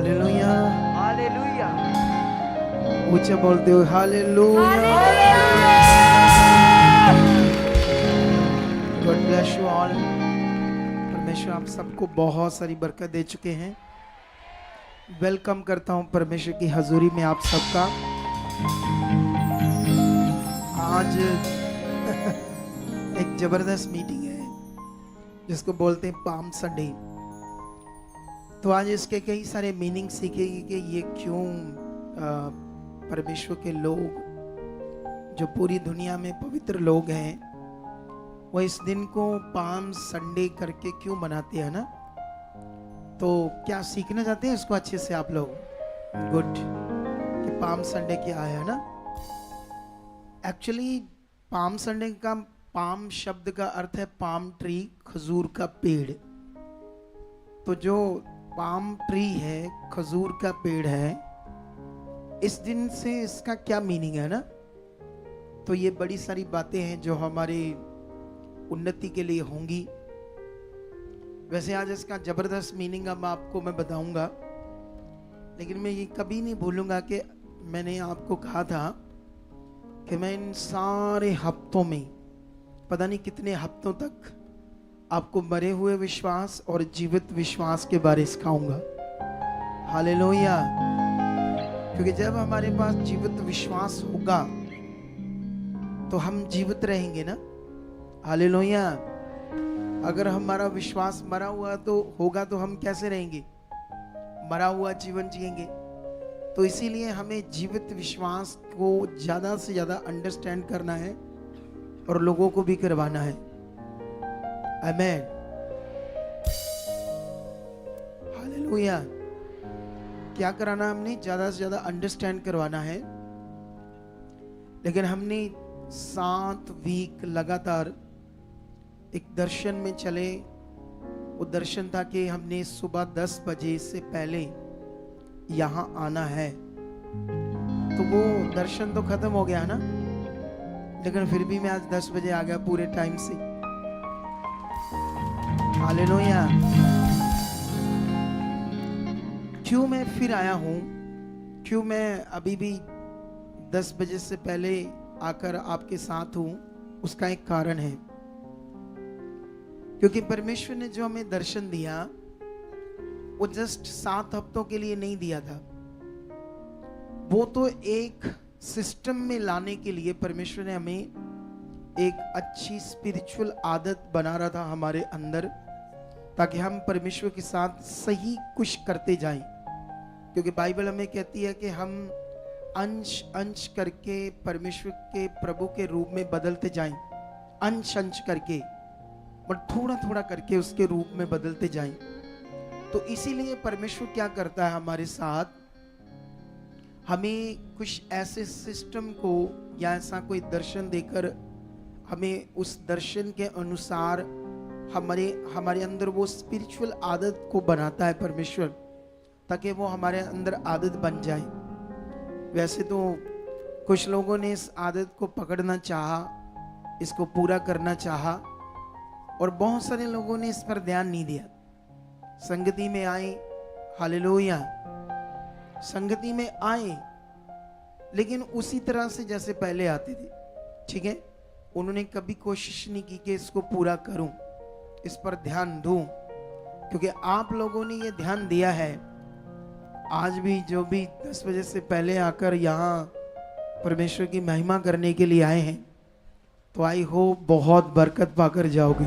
Hallelujah, hallelujah, ऊंचा बोलते हो hallelujah. God bless you all. परमेश्वर आप सबको बहुत सारी बरकत दे चुके हैं। वेलकम करता हूं परमेश्वर की हजूरी में आप सबका। आज एक जबरदस्त मीटिंग है जिसको बोलते हैं पाम संडे। तो आज इसके कई सारे मीनिंग सीखेंगे कि ये क्यों परमेश्वर के लोग जो पूरी दुनिया में पवित्र लोग हैं वो इस दिन को पाम संडे करके क्यों मनाते हैं ना। तो क्या सीखना चाहते हैं इसको अच्छे से आप लोग? गुड। कि पाम संडे क्या है ना। एक्चुअली पाम संडे का पाम शब्द का अर्थ है पाम ट्री, खजूर का पेड़। तो जो पाम ट्री है, खजूर का पेड़ है, इस दिन से इसका क्या मीनिंग है ना। तो ये बड़ी सारी बातें हैं जो हमारी उन्नति के लिए होंगी। वैसे आज इसका जबरदस्त मीनिंग अब आपको मैं बताऊंगा, लेकिन मैं ये कभी नहीं भूलूंगा कि मैंने आपको कहा था कि मैं इन सारे हफ्तों में, पता नहीं कितने हफ्तों तक, आपको मरे हुए विश्वास और जीवित विश्वास के बारे में सिखाऊंगा। हालेलुया। क्योंकि जब हमारे पास जीवित विश्वास होगा तो हम जीवित रहेंगे ना। हालेलुया। अगर हमारा विश्वास मरा हुआ तो होगा तो हम कैसे रहेंगे? मरा हुआ जीवन जिएंगे। तो इसीलिए हमें जीवित विश्वास को ज्यादा से ज्यादा अंडरस्टैंड करना है और लोगों को भी करवाना है। आमेन। हालेलुया। क्या कराना? हमने ज्यादा से ज्यादा अंडरस्टैंड करवाना है। लेकिन हमने 7 वीक लगातार एक दर्शन में चले। वो दर्शन था कि हमने सुबह 10 बजे से पहले यहां आना है। तो वो दर्शन तो खत्म हो गया ना, लेकिन फिर भी मैं आज 10 बजे आ गया पूरे टाइम से। हालेलुया। क्यों मैं फिर आया हूं, क्यों मैं अभी भी 10 बजे से पहले आकर आपके साथ हूं, उसका एक कारण है। क्योंकि परमेश्वर ने जो हमें दर्शन दिया वो जस्ट 7 हफ्तों के लिए नहीं दिया था। वो तो एक सिस्टम में लाने के लिए परमेश्वर ने हमें एक अच्छी स्पिरिचुअल आदत बना रहा था हमारे अंदर, ताकि हम परमेश्वर के साथ सही कुछ करते जाएं। क्योंकि बाइबल हमें कहती है कि हम अंश अंश करके परमेश्वर के प्रभु के रूप में बदलते जाएं। अंश अंश करके, बट थोड़ा थोड़ा करके उसके रूप में बदलते जाएं। तो इसीलिए परमेश्वर क्या करता है हमारे साथ, हमें कुछ ऐसे सिस्टम को या ऐसा कोई दर्शन देकर हमें उस दर्शन के अनुसार हमारे अंदर वो स्पिरिचुअल आदत को बनाता है परमेश्वर, ताकि वो हमारे अंदर आदत बन जाए। वैसे तो कुछ लोगों ने इस आदत को पकड़ना चाहा, इसको पूरा करना चाहा, और बहुत सारे लोगों ने इस पर ध्यान नहीं दिया। संगति में आए, हालेलुया, संगति में आए, लेकिन उसी तरह से जैसे पहले आते थे। ठीक है, उन्होंने कभी कोशिश नहीं की कि इसको पूरा करूं, इस पर ध्यान दूं। क्योंकि आप लोगों ने ये ध्यान दिया है। आज भी जो भी 10 बजे से पहले आकर यहाँ परमेश्वर की महिमा करने के लिए आए हैं, तो आई होप बहुत बरकत पाकर जाओगे।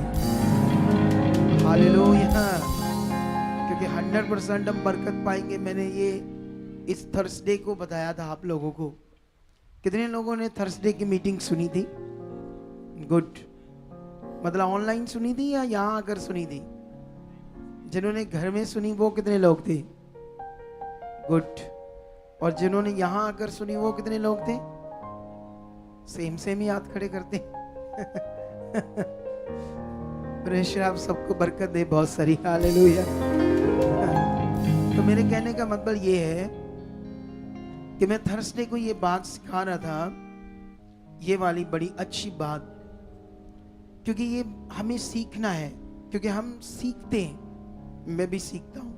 हालेलुया। क्योंकि 100% हम बरकत पाएंगे। मैंने ये इस थर्सडे को बताया था आप लोगों को। कितने लोगों ने थर्सडे की मीटिंग सुनी थी? गुड। मतलब ऑनलाइन सुनी थी या यहाँ आकर सुनी थी? जिन्होंने घर में सुनी वो कितने लोग थे? गुड। और जिन्होंने यहाँ आकर सुनी वो कितने लोग थे? सेम ही हाथ खड़े करते। परमेश्वर आप सबको बरकत दे बहुत सारी। हालेलुया। तो मेरे कहने का मतलब ये है कि मैं थर्सडे को ये बात सिखा रहा था, ये वाली बड़ी अच्छी बात, क्योंकि ये हमें सीखना है। क्योंकि हम सीखते हैं, मैं भी सीखता हूं।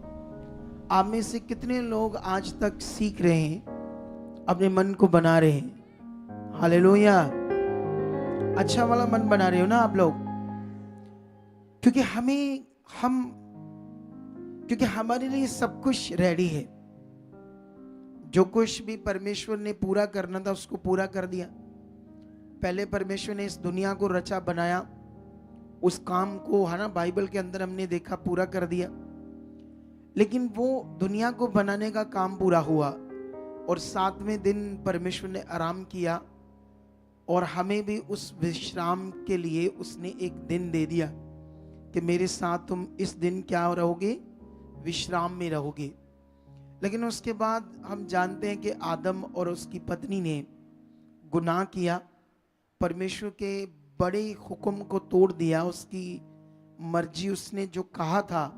आप में से कितने लोग आज तक सीख रहे हैं, अपने मन को बना रहे हैं? हालेलुया। अच्छा वाला मन बना रहे हो ना आप लोग? क्योंकि क्योंकि हमारे लिए सब कुछ रेडी है। जो कुछ भी परमेश्वर ने पूरा करना था उसको पूरा कर दिया। पहले परमेश्वर ने इस दुनिया को रचा बनाया, उस काम को है ना बाइबल के अंदर हमने देखा पूरा कर दिया। लेकिन वो दुनिया को बनाने का काम पूरा हुआ और 7वें दिन परमेश्वर ने आराम किया और हमें भी उस विश्राम के लिए उसने एक दिन दे दिया कि मेरे साथ तुम इस दिन क्या रहोगे? विश्राम में रहोगे। लेकिन उसके बाद हम जानते हैं कि आदम और उसकी पत्नी ने गुनाह किया, परमेश्वर के बड़े हुक्म को तोड़ दिया, उसकी मर्जी उसने जो कहा था।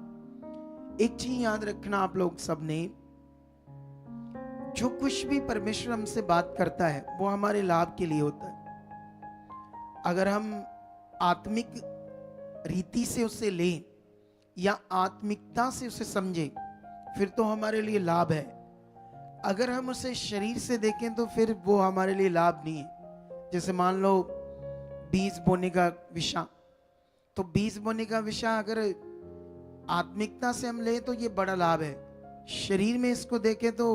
एक चीज याद रखना आप लोग सबने, जो कुछ भी परमेश्वर हमसे बात करता है वो हमारे लाभ के लिए होता है। अगर हम आत्मिक रीति से उसे लें या आत्मिकता से उसे समझें फिर तो हमारे लिए लाभ है। अगर हम उसे शरीर से देखें तो फिर वो हमारे लिए लाभ नहीं है। जैसे मान लो बीज बोने का विषय, तो बीज बोने का विषय अगर आत्मिकता से हम ले तो ये बड़ा लाभ है। शरीर में इसको देखें तो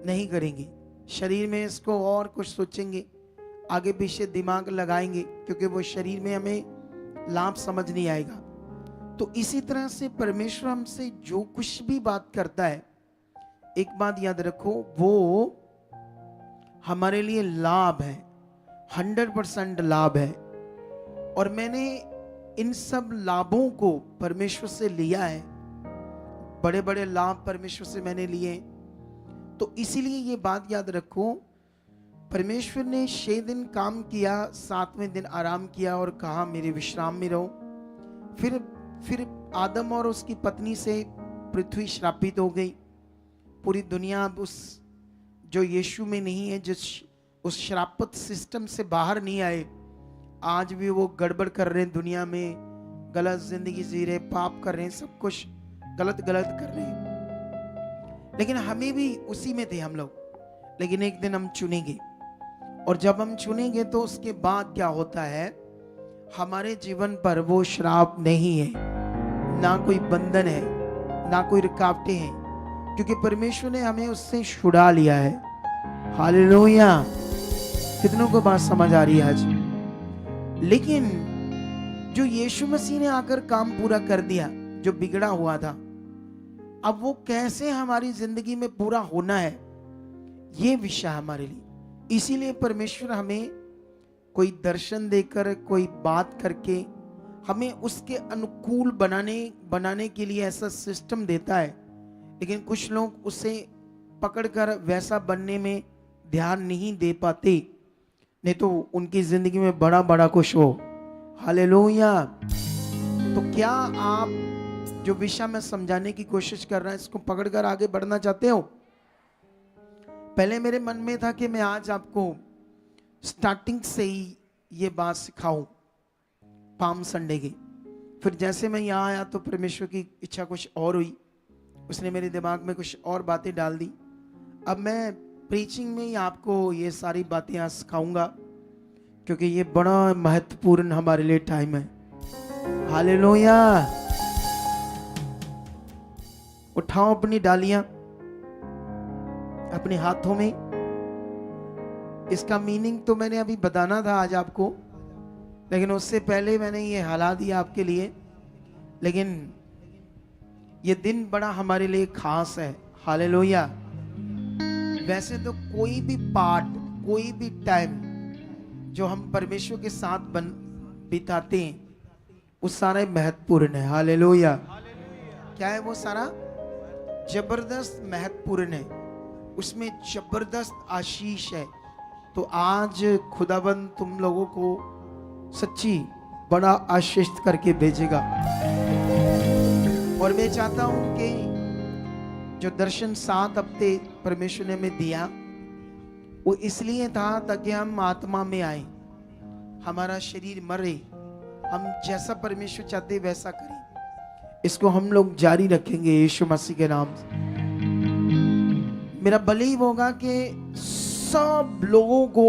नहीं करेंगे, शरीर में इसको और कुछ सोचेंगे, आगे पीछे दिमाग लगाएंगे, क्योंकि वो शरीर में हमें लाभ समझ नहीं आएगा। तो इसी तरह से परमेश्वर हमसे जो कुछ भी बात करता है, एक बात याद रखो, वो हमारे लिए लाभ है, 100% लाभ है। और मैंने इन सब लाभों को परमेश्वर से लिया है, बड़े बड़े लाभ परमेश्वर से मैंने लिए। तो इसीलिए ये बात याद रखो, परमेश्वर ने 6 दिन काम किया, 7वें दिन आराम किया और कहा मेरे विश्राम में रहो। फिर आदम और उसकी पत्नी से पृथ्वी श्रापित हो गई। पूरी दुनिया अब उस जो यीशु में नहीं है, जिस उस श्रापित सिस्टम से बाहर नहीं आए, आज भी वो गड़बड़ कर रहे हैं, दुनिया में गलत जिंदगी जी रहे, पाप कर रहे हैं, सब कुछ गलत गलत कर रहे हैं। लेकिन हमें भी उसी में थे हम लोग। लेकिन एक दिन हम चुनेंगे, और जब हम चुनेंगे तो उसके बाद क्या होता है, हमारे जीवन पर वो श्राप नहीं है, ना कोई बंधन है, ना कोई रुकावटें हैं, क्योंकि परमेश्वर ने हमें उससे छुड़ा लिया है। हालेलुया। कितनों को बात समझ आ रही है आज? लेकिन जो यीशु मसीह ने आकर काम पूरा कर दिया, जो बिगड़ा हुआ था, अब वो कैसे हमारी जिंदगी में पूरा होना है, ये विषय हमारे लिए। इसीलिए परमेश्वर हमें कोई दर्शन देकर, कोई बात करके हमें उसके अनुकूल बनाने के लिए ऐसा सिस्टम देता है। लेकिन कुछ लोग उसे पकड़कर वैसा बनने में ध्यान नहीं दे पाते, नहीं तो उनकी जिंदगी में बड़ा बड़ा कुछ हो। हालेलुया। तो क्या आप जो विषय में समझाने की कोशिश कर रहे हैं, इसको पकड़कर आगे बढ़ना चाहते हो? पहले मेरे मन में था कि मैं आज आपको स्टार्टिंग से ही ये बात सिखाऊं, पाम संडे की। फिर जैसे मैं यहाँ आया तो परमेश्वर की इच्छा कुछ और हुई, उसने मेरे दिमाग में कुछ और बातें डाल दी। अब मैं प्रीचिंग में ही आपको ये सारी बातें आज सिखाऊंगा, क्योंकि ये बड़ा महत्वपूर्ण हमारे लिए टाइम है। हालेलुया। उठाओ अपनी डालियां अपने हाथों में। इसका मीनिंग तो मैंने अभी बताना था आज आपको, लेकिन उससे पहले मैंने ये हिला दिया आपके लिए। लेकिन ये दिन बड़ा हमारे लिए खास है। हालेलुया। वैसे तो कोई भी पार्ट, कोई भी टाइम जो हम परमेश्वर के साथ बिताते हैं, वो सारा महत्वपूर्ण है। हालेलुया। क्या है वो? सारा जबरदस्त महत्वपूर्ण है, उसमें जबरदस्त आशीष है। तो आज खुदाबंद तुम लोगों को सच्ची बड़ा आशीष करके भेजेगा। और मैं चाहता हूं कि जो दर्शन 7 हफ्ते परमेश्वर ने हमें दिया, वो इसलिए था ताकि हम आत्मा में आए, हमारा शरीर मरे, हम जैसा परमेश्वर चाहते वैसा करें। इसको हम लोग जारी रखेंगे यीशु मसीह के नाम से। मेरा बिलीव होगा कि सब लोगों को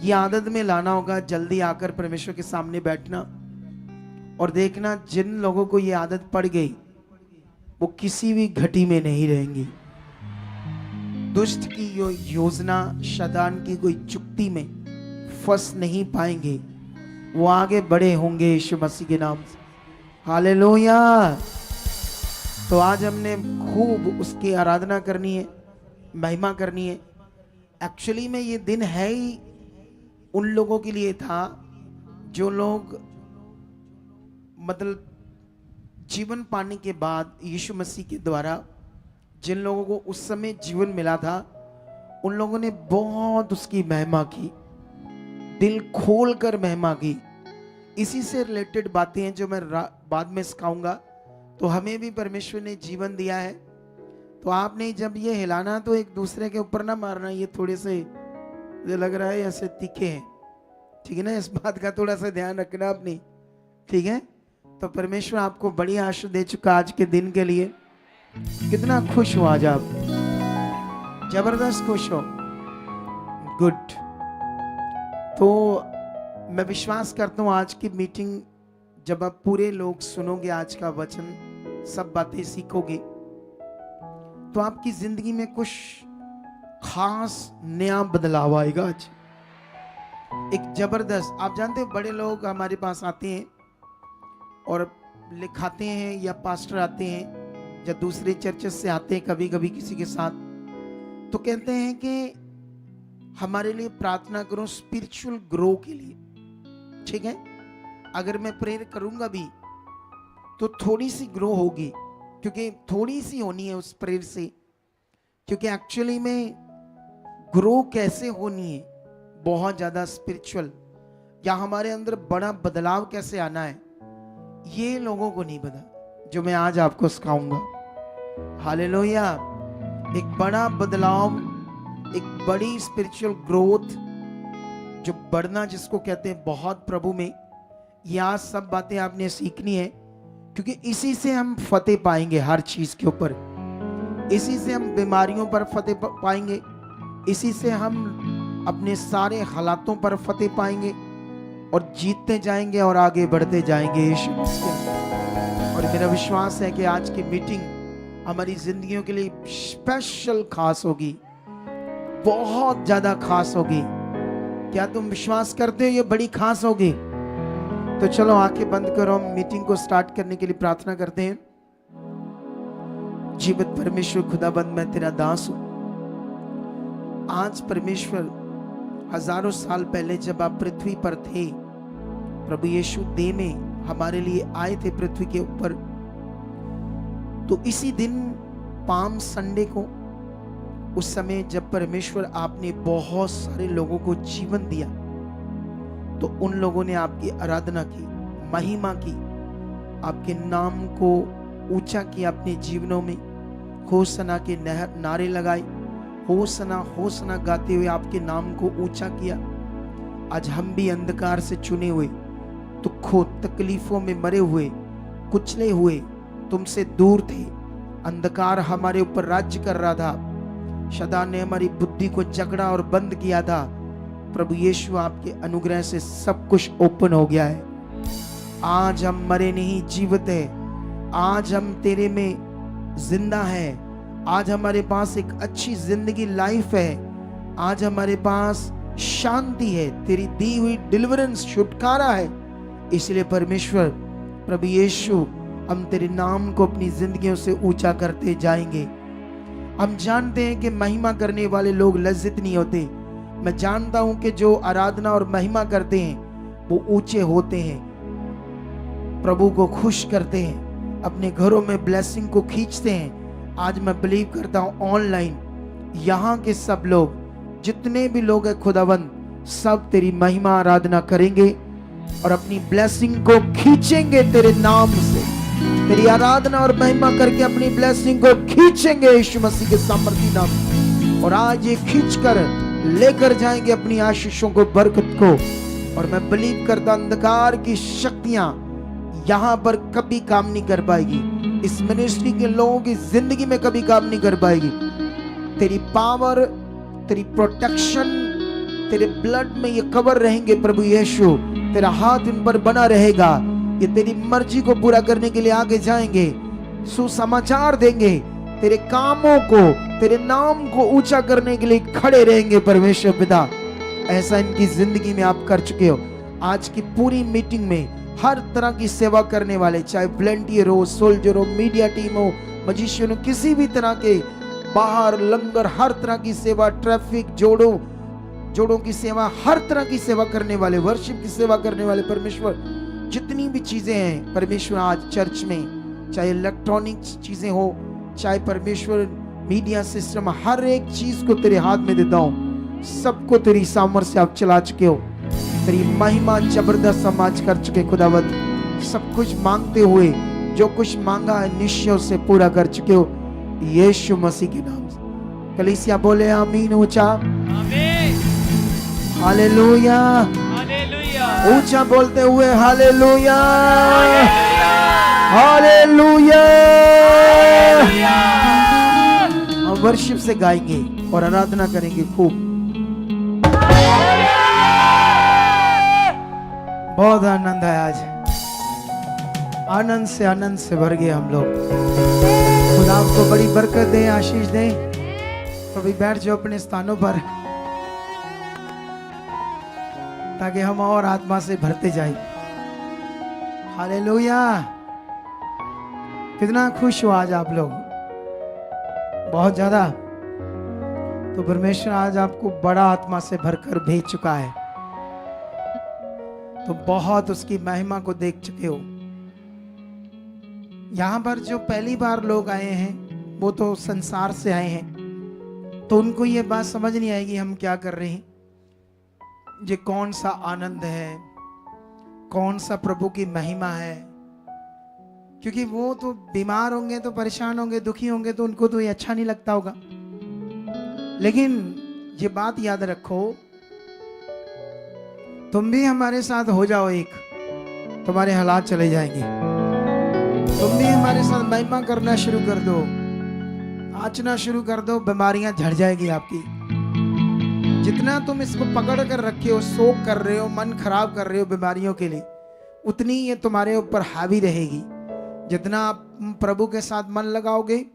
ये आदत में लाना होगा, जल्दी आकर परमेश्वर के सामने बैठना और देखना जिन लोगों को ये आदत पड़ गई वो किसी भी घटी में नहीं रहेंगी। दुष्ट की यो योजना, शैतान की कोई चुक्ति में फंस नहीं पाएंगे, वो आगे बड़े होंगे यीशु मसीह के नाम से। हालेलुया। तो आज हमने खूब उसकी आराधना करनी है, महिमा करनी है। एक्चुअली में ये दिन है ही उन लोगों के लिए था जो लोग मतलब जीवन पाने के बाद यीशु मसीह के द्वारा जिन लोगों को उस समय जीवन मिला था, उन लोगों ने बहुत उसकी महिमा की, दिल खोल कर महिमा की। इसी से रिलेटेड बातें हैं जो मैं बाद में सिखाऊंगा। तो हमें भी परमेश्वर ने जीवन दिया है, तो आपने जब ये हिलाना तो एक दूसरे के ऊपर ना मारना। ये थोड़े से मुझे लग रहा है ऐसे तीखे हैं, ठीक है ना, इस बात का थोड़ा सा ध्यान रखना अपनी, ठीक है। तो परमेश्वर आपको बड़ी आशीष दे चुका आज के दिन के लिए। कितना खुश हो आज आप, जबरदस्त खुश हो, गुड। तो मैं विश्वास करता हूँ आज की मीटिंग जब आप पूरे लोग सुनोगे आज का वचन, सब बातें सीखोगे, तो आपकी जिंदगी में कुछ खास नया बदलाव आएगा। आज एक जबरदस्त, आप जानते हैं बड़े लोग हमारे पास आते हैं और लिखाते हैं, या पास्टर आते हैं या दूसरे चर्चेस से आते हैं कभी कभी किसी के साथ, तो कहते हैं कि हमारे लिए प्रार्थना करो स्पिरिचुअल ग्रो के लिए, ठीक है। अगर मैं प्रेयर करूंगा भी तो थोड़ी सी ग्रो होगी, क्योंकि थोड़ी सी होनी है उस प्रेयर से, क्योंकि एक्चुअली में ग्रो कैसे होनी है, बहुत ज्यादा स्पिरिचुअल, या हमारे अंदर बड़ा बदलाव कैसे आना है, ये लोगों को नहीं पता, जो मैं आज आपको सिखाऊंगा। हालेलुया। एक बड़ा बदलाव, एक बड़ी स्पिरिचुअल ग्रोथ, जो बढ़ना जिसको कहते हैं बहुत प्रभु में, यह सब बातें आपने सीखनी है, क्योंकि इसी से हम फतेह पाएंगे हर चीज के ऊपर। इसी से हम बीमारियों पर फतेह पाएंगे, इसी से हम अपने सारे हालातों पर फतेह पाएंगे और जीतते जाएंगे और आगे बढ़ते जाएंगे यीशु मसीह। और मेरा विश्वास है कि आज की मीटिंग हमारी जिंदगियों के लिए स्पेशल खास होगी, बहुत ज्यादा खास होगी। क्या तुम विश्वास करते हो ये बड़ी खास होगी? तो चलो आंखें बंद करो, हम मीटिंग को स्टार्ट करने के लिए प्रार्थना करते हैं। जीवित परमेश्वर खुदाबंद, मैं तेरा दास हूं। आज परमेश्वर हजारों साल पहले जब आप पृथ्वी पर थे, प्रभु यीशु देह में हमारे लिए आए थे पृथ्वी के ऊपर, तो इसी दिन पाम संडे को, उस समय जब परमेश्वर आपने बहुत सारे लोगों को जीवन दिया, तो उन लोगों ने आपकी आराधना की, महिमा की, आपके नाम को ऊंचा किया अपने जीवनों में, होसना के नारे लगाए, होसना होसना गाते हुए आपके नाम को ऊंचा किया। आज हम भी अंधकार से चुने हुए, दुखों तकलीफों में मरे हुए, कुचले हुए, तुमसे दूर थे, अंधकार हमारे ऊपर राज्य कर रहा था, शैतान ने हमारी बुद्धि को जकड़ा और बंद किया था। प्रभु यीशु आपके अनुग्रह से सब कुछ ओपन हो गया है। आज हम मरे नहीं, जीवित है। आज हम तेरे में जिंदा है। आज हमारे पास एक अच्छी जिंदगी लाइफ है। आज हमारे पास शांति है, तेरी दी हुई डिलीवरेंस छुटकारा है। इसलिए परमेश्वर प्रभु यीशु, हम तेरे नाम को अपनी जिंदगियों से ऊंचा करते जाएंगे। हम जानते हैं कि महिमा करने वाले लोग लज्जित नहीं होते। मैं जानता हूं कि जो आराधना और महिमा करते हैं वो ऊंचे होते हैं, प्रभु को खुश करते हैं, अपने घरों में ब्लेसिंग को खींचते हैं। आज मैं बिलीव करता हूं ऑनलाइन यहाँ के सब लोग, जितने भी लोग हैं खुदावंद, सब तेरी महिमा आराधना करेंगे और अपनी ब्लेसिंग को खींचेंगे तेरे नाम से। तेरी आराधना और महिमा करके अपनी ब्लेसिंग को खींचेंगे यीशु मसीह के सामर्थी नाम। और आज ये खींचकर लेकर जाएंगे अपनी आशीषों को, बरकत को। और मैं बिलीव करता अंधकार की शक्तियां यहाँ पर कभी काम नहीं कर पाएगी, इस मिनिस्ट्री के लोगों की जिंदगी में कभी काम नहीं कर पाएगी। तेरी पावर, तेरी प्रोटेक्शन, तेरे ब्लड में ये कवर रहेंगे प्रभु यीशु। तेरा हाथ इन पर बना रहेगा, ये तेरी मर्जी को पूरा करने के लिए आगे जाएंगे, सुसमाचार देंगे, तेरे कामों को, तेरे नाम को ऊंचा करने के लिए खड़े रहेंगे परमेश्वर पिता। ऐसा इनकी जिंदगी में आप कर चुके हो। आज की पूरी मीटिंग में हर तरह की सेवा करने वाले, चाहे वॉलंटियर हो, सोल्जर हो, मीडिया टीम हो, मजिशियन हो, किसी भी तरह के, बाहर लंगर, हर तरह की सेवा, ट्रैफिक, जोड़ों की सेवा, हर तरह की सेवा करने वाले, वर्शिप की सेवा करने वाले परमेश्वर, जितनी भी चीजें हैं परमेश्वर आज चर्च में, चाहे इलेक्ट्रॉनिक चीजें हो, चाहे परमेश्वर मीडिया सिस्टम, हर एक चीज को तेरे हाथ में देता हूं। सबको तेरी सामर्थ्य से आप चला चुके हो, तेरी महिमा जबरदस्त समाज कर चुके खुदावत। सब कुछ मांगते हुए जो कुछ मांगा है निश्चय से पूरा कर चुके हो यीशु मसीह के नाम से। कलीसिया बोले आमीन ऊंचा, हालेलुया, ऊंचा बोलते हुए हालेलुया, हालेलुया। हम वर्शिप से गाएंगे और आराधना करेंगे खूब। बहुत आनंद है आज, आनंद से भर गए हम लोग। खुदा आपको बड़ी बरकत दे, आशीष दे। तो भी बैठ जाओ अपने स्थानों पर, ताकि हम और आत्मा से भरते जाए। हालेलुया। कितना खुश हो आज आप लोग, बहुत ज्यादा। तो परमेश्वर आज आपको बड़ा आत्मा से भरकर भेज चुका है, तो बहुत उसकी महिमा को देख चुके हो। यहाँ पर जो पहली बार लोग आए हैं वो तो संसार से आए हैं, तो उनको ये बात समझ नहीं आएगी हम क्या कर रहे हैं, ये कौन सा आनंद है, कौन सा प्रभु की महिमा है। क्योंकि वो तो बीमार होंगे, तो परेशान होंगे, दुखी होंगे, तो उनको तो ये अच्छा नहीं लगता होगा। लेकिन ये बात याद रखो, तुम भी हमारे साथ हो जाओ एक, तुम्हारे हालात चले जाएंगे। तुम भी हमारे साथ महिमा करना शुरू कर दो, नाचना शुरू कर दो, बीमारियां झड़ जाएगी आपकी। जितना तुम इसको पकड़ कर रखे हो, शोक कर रहे हो, मन खराब कर रहे हो बीमारियों के लिए, उतनी ये तुम्हारे ऊपर हावी रहेगी। जितना आप प्रभु के साथ मन लगाओगे,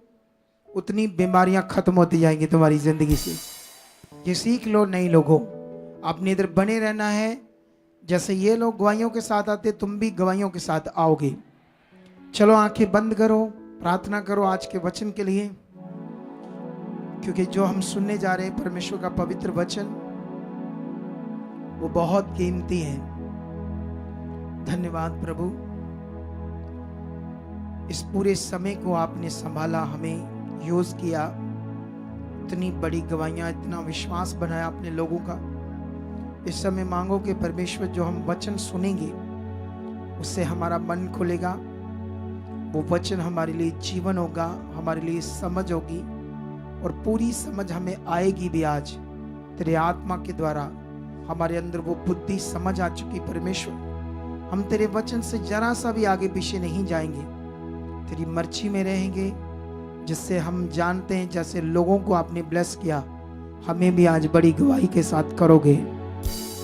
उतनी बीमारियां खत्म होती जाएंगी तुम्हारी जिंदगी से। ये सीख लो नई लोगों, आपने इधर बने रहना है। जैसे ये लोग गवाहियों के साथ आते, तुम भी गवाहियों के साथ आओगे। चलो आंखें बंद करो, प्रार्थना करो आज के वचन के लिए, क्योंकि जो हम सुनने जा रहे हैं परमेश्वर का पवित्र वचन, वो बहुत कीमती है। धन्यवाद प्रभु, इस पूरे समय को आपने संभाला, हमें यूज किया, इतनी बड़ी गवाहियां, इतना विश्वास बनाया अपने लोगों का। इस समय मांगो कि परमेश्वर जो हम वचन सुनेंगे उससे हमारा मन खुलेगा, वो वचन हमारे लिए जीवन होगा, हमारे लिए समझ होगी, और पूरी समझ हमें आएगी भी। आज तेरे आत्मा के द्वारा हमारे अंदर वो बुद्धि समझ आ चुकी परमेश्वर, हम तेरे वचन से जरा सा भी आगे पीछे नहीं जाएंगे, तेरी मर्जी में रहेंगे। जिससे हम जानते हैं जैसे लोगों को आपने ब्लेस किया, हमें भी आज बड़ी गवाही के साथ करोगे।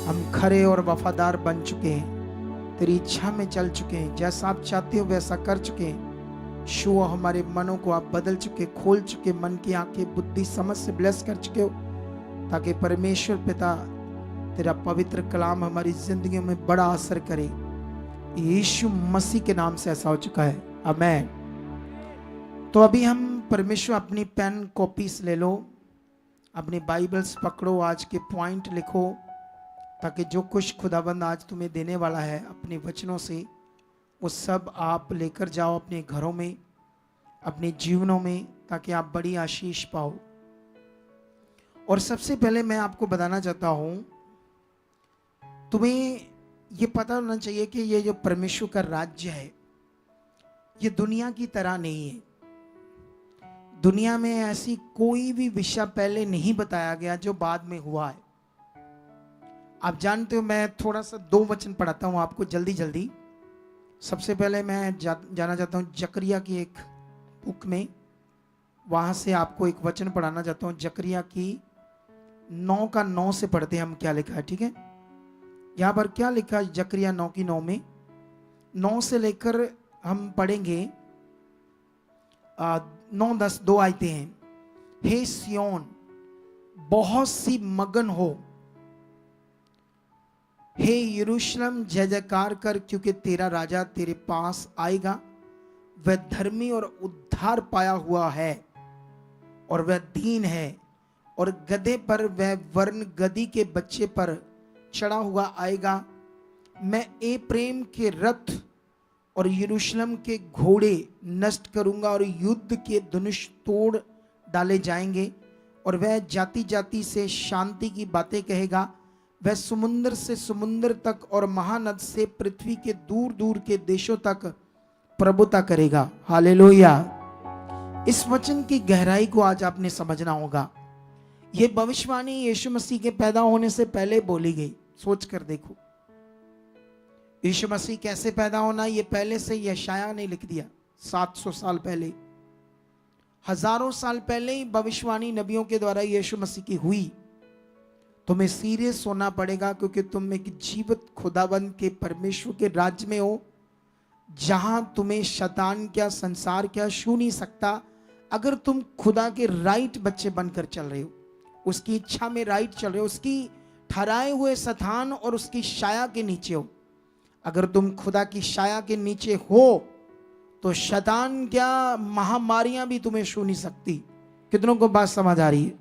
हम खरे और वफादार बन चुके हैं, तेरी इच्छा में चल चुके हैं, जैसा आप चाहते हो वैसा कर चुके हैं। शो हमारे मनों को आप बदल चुके, खोल चुके, मन की आंखें, बुद्धि, समझ से ब्लेस कर चुके हो, ताकि परमेश्वर पिता तेरा पवित्र कलाम हमारी जिंदगियों में बड़ा असर करे। यीशु मसीह के नाम से ऐसा हो चुका है, आमीन। तो अभी हम परमेश्वर अपनी पेन कॉपीज ले लो, अपनी बाइबल्स पकड़ो, आज के पॉइंट लिखो, ताकि जो कुछ खुदाबंद आज तुम्हें देने वाला है अपने वचनों से, वो सब आप लेकर जाओ अपने घरों में, अपने जीवनों में, ताकि आप बड़ी आशीष पाओ। और सबसे पहले मैं आपको बताना चाहता हूं, तुम्हें ये पता होना चाहिए कि ये जो परमेश्वर का राज्य है, ये दुनिया की तरह नहीं है। दुनिया में ऐसी कोई भी विषय पहले नहीं बताया गया जो बाद में हुआ है। आप जानते हो, मैं थोड़ा सा 2 वचन पढ़ाता हूं आपको जल्दी जल्दी। सबसे पहले मैं जाना चाहता हूँ जकरिया की एक बुक में, वहां से आपको एक वचन पढ़ाना चाहता हूँ। जकरिया की 9:9 से पढ़ते हैं हम क्या लिखा है, ठीक है। यहाँ पर क्या लिखा है जकरिया 9:9 में, 9 से लेकर हम पढ़ेंगे 9-10, 2 आयतें हैं। हे सियोन बहुत सी मगन हो, हे यरूशलेम जय जयकार कर, क्योंकि तेरा राजा तेरे पास आएगा। वह धर्मी और उद्धार पाया हुआ है और वह दीन है, और गधे पर वह वर्ण गधी के बच्चे पर चढ़ा हुआ आएगा। मैं एप्रेम के रथ और यरूशलेम के घोड़े नष्ट करूंगा और युद्ध के धनुष तोड़ डाले जाएंगे, और वह जाति जाति से शांति की बातें कहेगा। वह समुद्र से समुद्र तक और महानद से पृथ्वी के दूर दूर के देशों तक प्रभुता करेगा। हालेलुया। इस वचन की गहराई को आज आपने समझना होगा। यह भविष्यवाणी यीशु मसीह के पैदा होने से पहले बोली गई। सोच कर देखो, यीशु मसीह कैसे पैदा होना, ये पहले से यशाया ने लिख दिया। 700 साल पहले, हजारों साल पहले ही भविष्यवाणी नबियों के द्वारा यीशु मसीह की हुई। तुम्हें सीरियस होना पड़ेगा, क्योंकि तुम एक जीवित खुदाबंद के परमेश्वर के राज्य में हो, जहां तुम्हें शैतान क्या संसार क्या छू नहीं सकता। अगर तुम खुदा के राइट बच्चे बनकर चल रहे हो, उसकी इच्छा में राइट चल रहे हो, उसकी ठहराए हुए स्थान और उसकी छाया के नीचे हो। अगर तुम खुदा की छाया के नीचे हो तो शैतान क्या महामारियां भी तुम्हें छू नहीं सकती। कितनों को बात समझ आ रही है?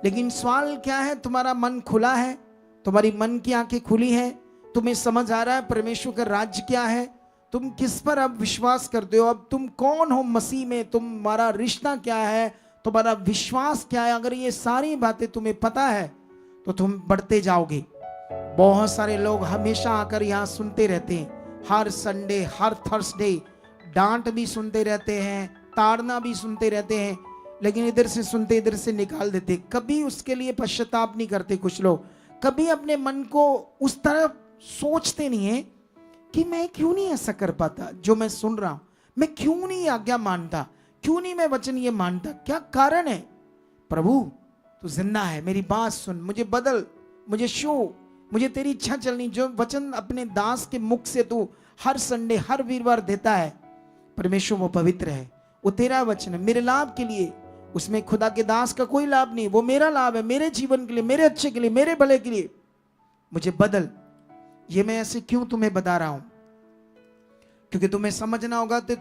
लेकिन सवाल क्या है, तुम्हारा मन खुला है, तुम्हारी मन की आंखें खुली है, तुम्हें समझ आ रहा है परमेश्वर का राज्य क्या है, तुम किस पर अब विश्वास करते हो, अब तुम कौन हो मसीह में, तुम्हारा रिश्ता क्या है, तुम्हारा विश्वास क्या है। अगर ये सारी बातें तुम्हें पता है तो तुम बढ़ते जाओगे। बहुत सारे लोग हमेशा आकर यहाँ सुनते रहते हैं, हर संडे हर थर्सडे डांट भी सुनते रहते हैं, ताड़ना भी सुनते रहते हैं, लेकिन इधर से सुनते इधर से निकाल देते। कभी उसके लिए पश्चाताप नहीं करते। कुछ लोग कभी अपने मन को उस तरफ सोचते नहीं है कि मैं क्यों नहीं ऐसा कर पाता जो मैं सुन रहा हूं, मैं क्यों नहीं आज्ञा मानता, क्यों नहीं मैं वचन ये मानता, क्या कारण है। प्रभु तू जिंदा है, मेरी बात सुन, मुझे बदल, मुझे शो, मुझे तेरी इच्छा चलनी। जो वचन अपने दास के मुख से तू हर संडे हर वीरवार देता है, परमेश्वर वो पवित्र है, वो तेरा वचन है मेरे लाभ के लिए। उसमें खुदा के दास का कोई लाभ नहीं, वो मेरा लाभ है, मेरे जीवन के लिए, मेरे अच्छे के लिए, मेरे भले के लिए। मुझे बदल। ये मैं ऐसे क्यों तुम्हें बता रहा हूं, क्योंकि तुम्हें समझना होगा कि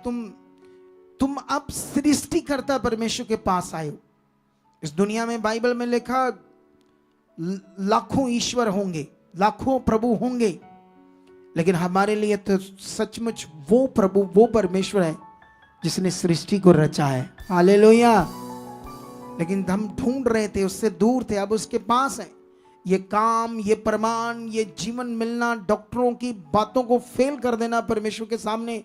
तुम अब सृष्टिकर्ता परमेश्वर के पास आए हो। इस दुनिया में बाइबल में लिखा लाखों ईश्वर होंगे, लाखों प्रभु होंगे, लेकिन हमारे लिए तो सचमुच वो प्रभु, वो परमेश्वर है जिसने सृष्टि को रचा है। हालेलुया। लेकिन हम ढूंढ रहे थे, उससे दूर थे, अब उसके पास है। ये काम, ये प्रमाण, ये जीवन मिलना, डॉक्टरों की बातों को फेल कर देना परमेश्वर के सामने,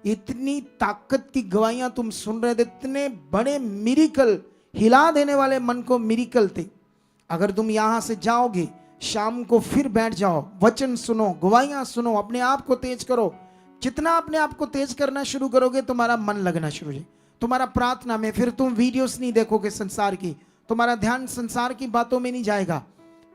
इतनी ताकत की गवाहियां तुम सुन रहे थे, इतने बड़े मिरेकल, हिला देने वाले मन को मिरेकल थे। अगर तुम यहां से जाओगे, शाम को फिर बैठ जाओ, वचन सुनो, गवाहियां सुनो, अपने आप को तेज करो। जितना अपने आप को तेज करना शुरू करोगे, तुम्हारा मन लगना शुरू हो जाए, तुम्हारा प्रार्थना में। फिर तुम वीडियोस नहीं देखोगे संसार की, तुम्हारा ध्यान संसार की बातों में नहीं जाएगा।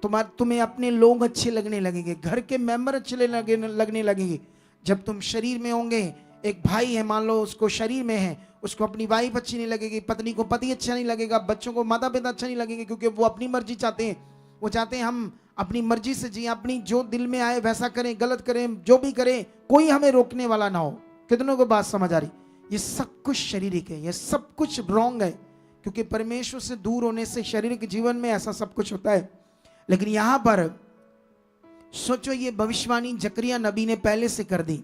तुम्हें अपने लोग अच्छे लगने लगेंगे, घर के मेंबर अच्छे लगने लगेंगे। जब तुम शरीर में होंगे, एक भाई है मान लो, उसको शरीर में है, उसको अपनी वाइफ अच्छी नहीं लगेगी, पत्नी को पति अच्छा नहीं लगेगा, बच्चों को माता पिता अच्छा नहीं लगेंगे, क्योंकि वो अपनी मर्जी चाहते हैं। वो चाहते हैं हम अपनी मर्जी से जिए, अपनी जो दिल में आए वैसा करें, गलत करें, जो भी करें, कोई हमें रोकने वाला ना हो। कितनों को बात समझ आ रही? ये सब कुछ शारीरिक है, ये सब कुछ रॉन्ग है, क्योंकि परमेश्वर से दूर होने से शारीरिक जीवन में ऐसा सब कुछ होता है। लेकिन यहां पर सोचो, ये भविष्यवाणी जकरिया नबी ने पहले से कर दी।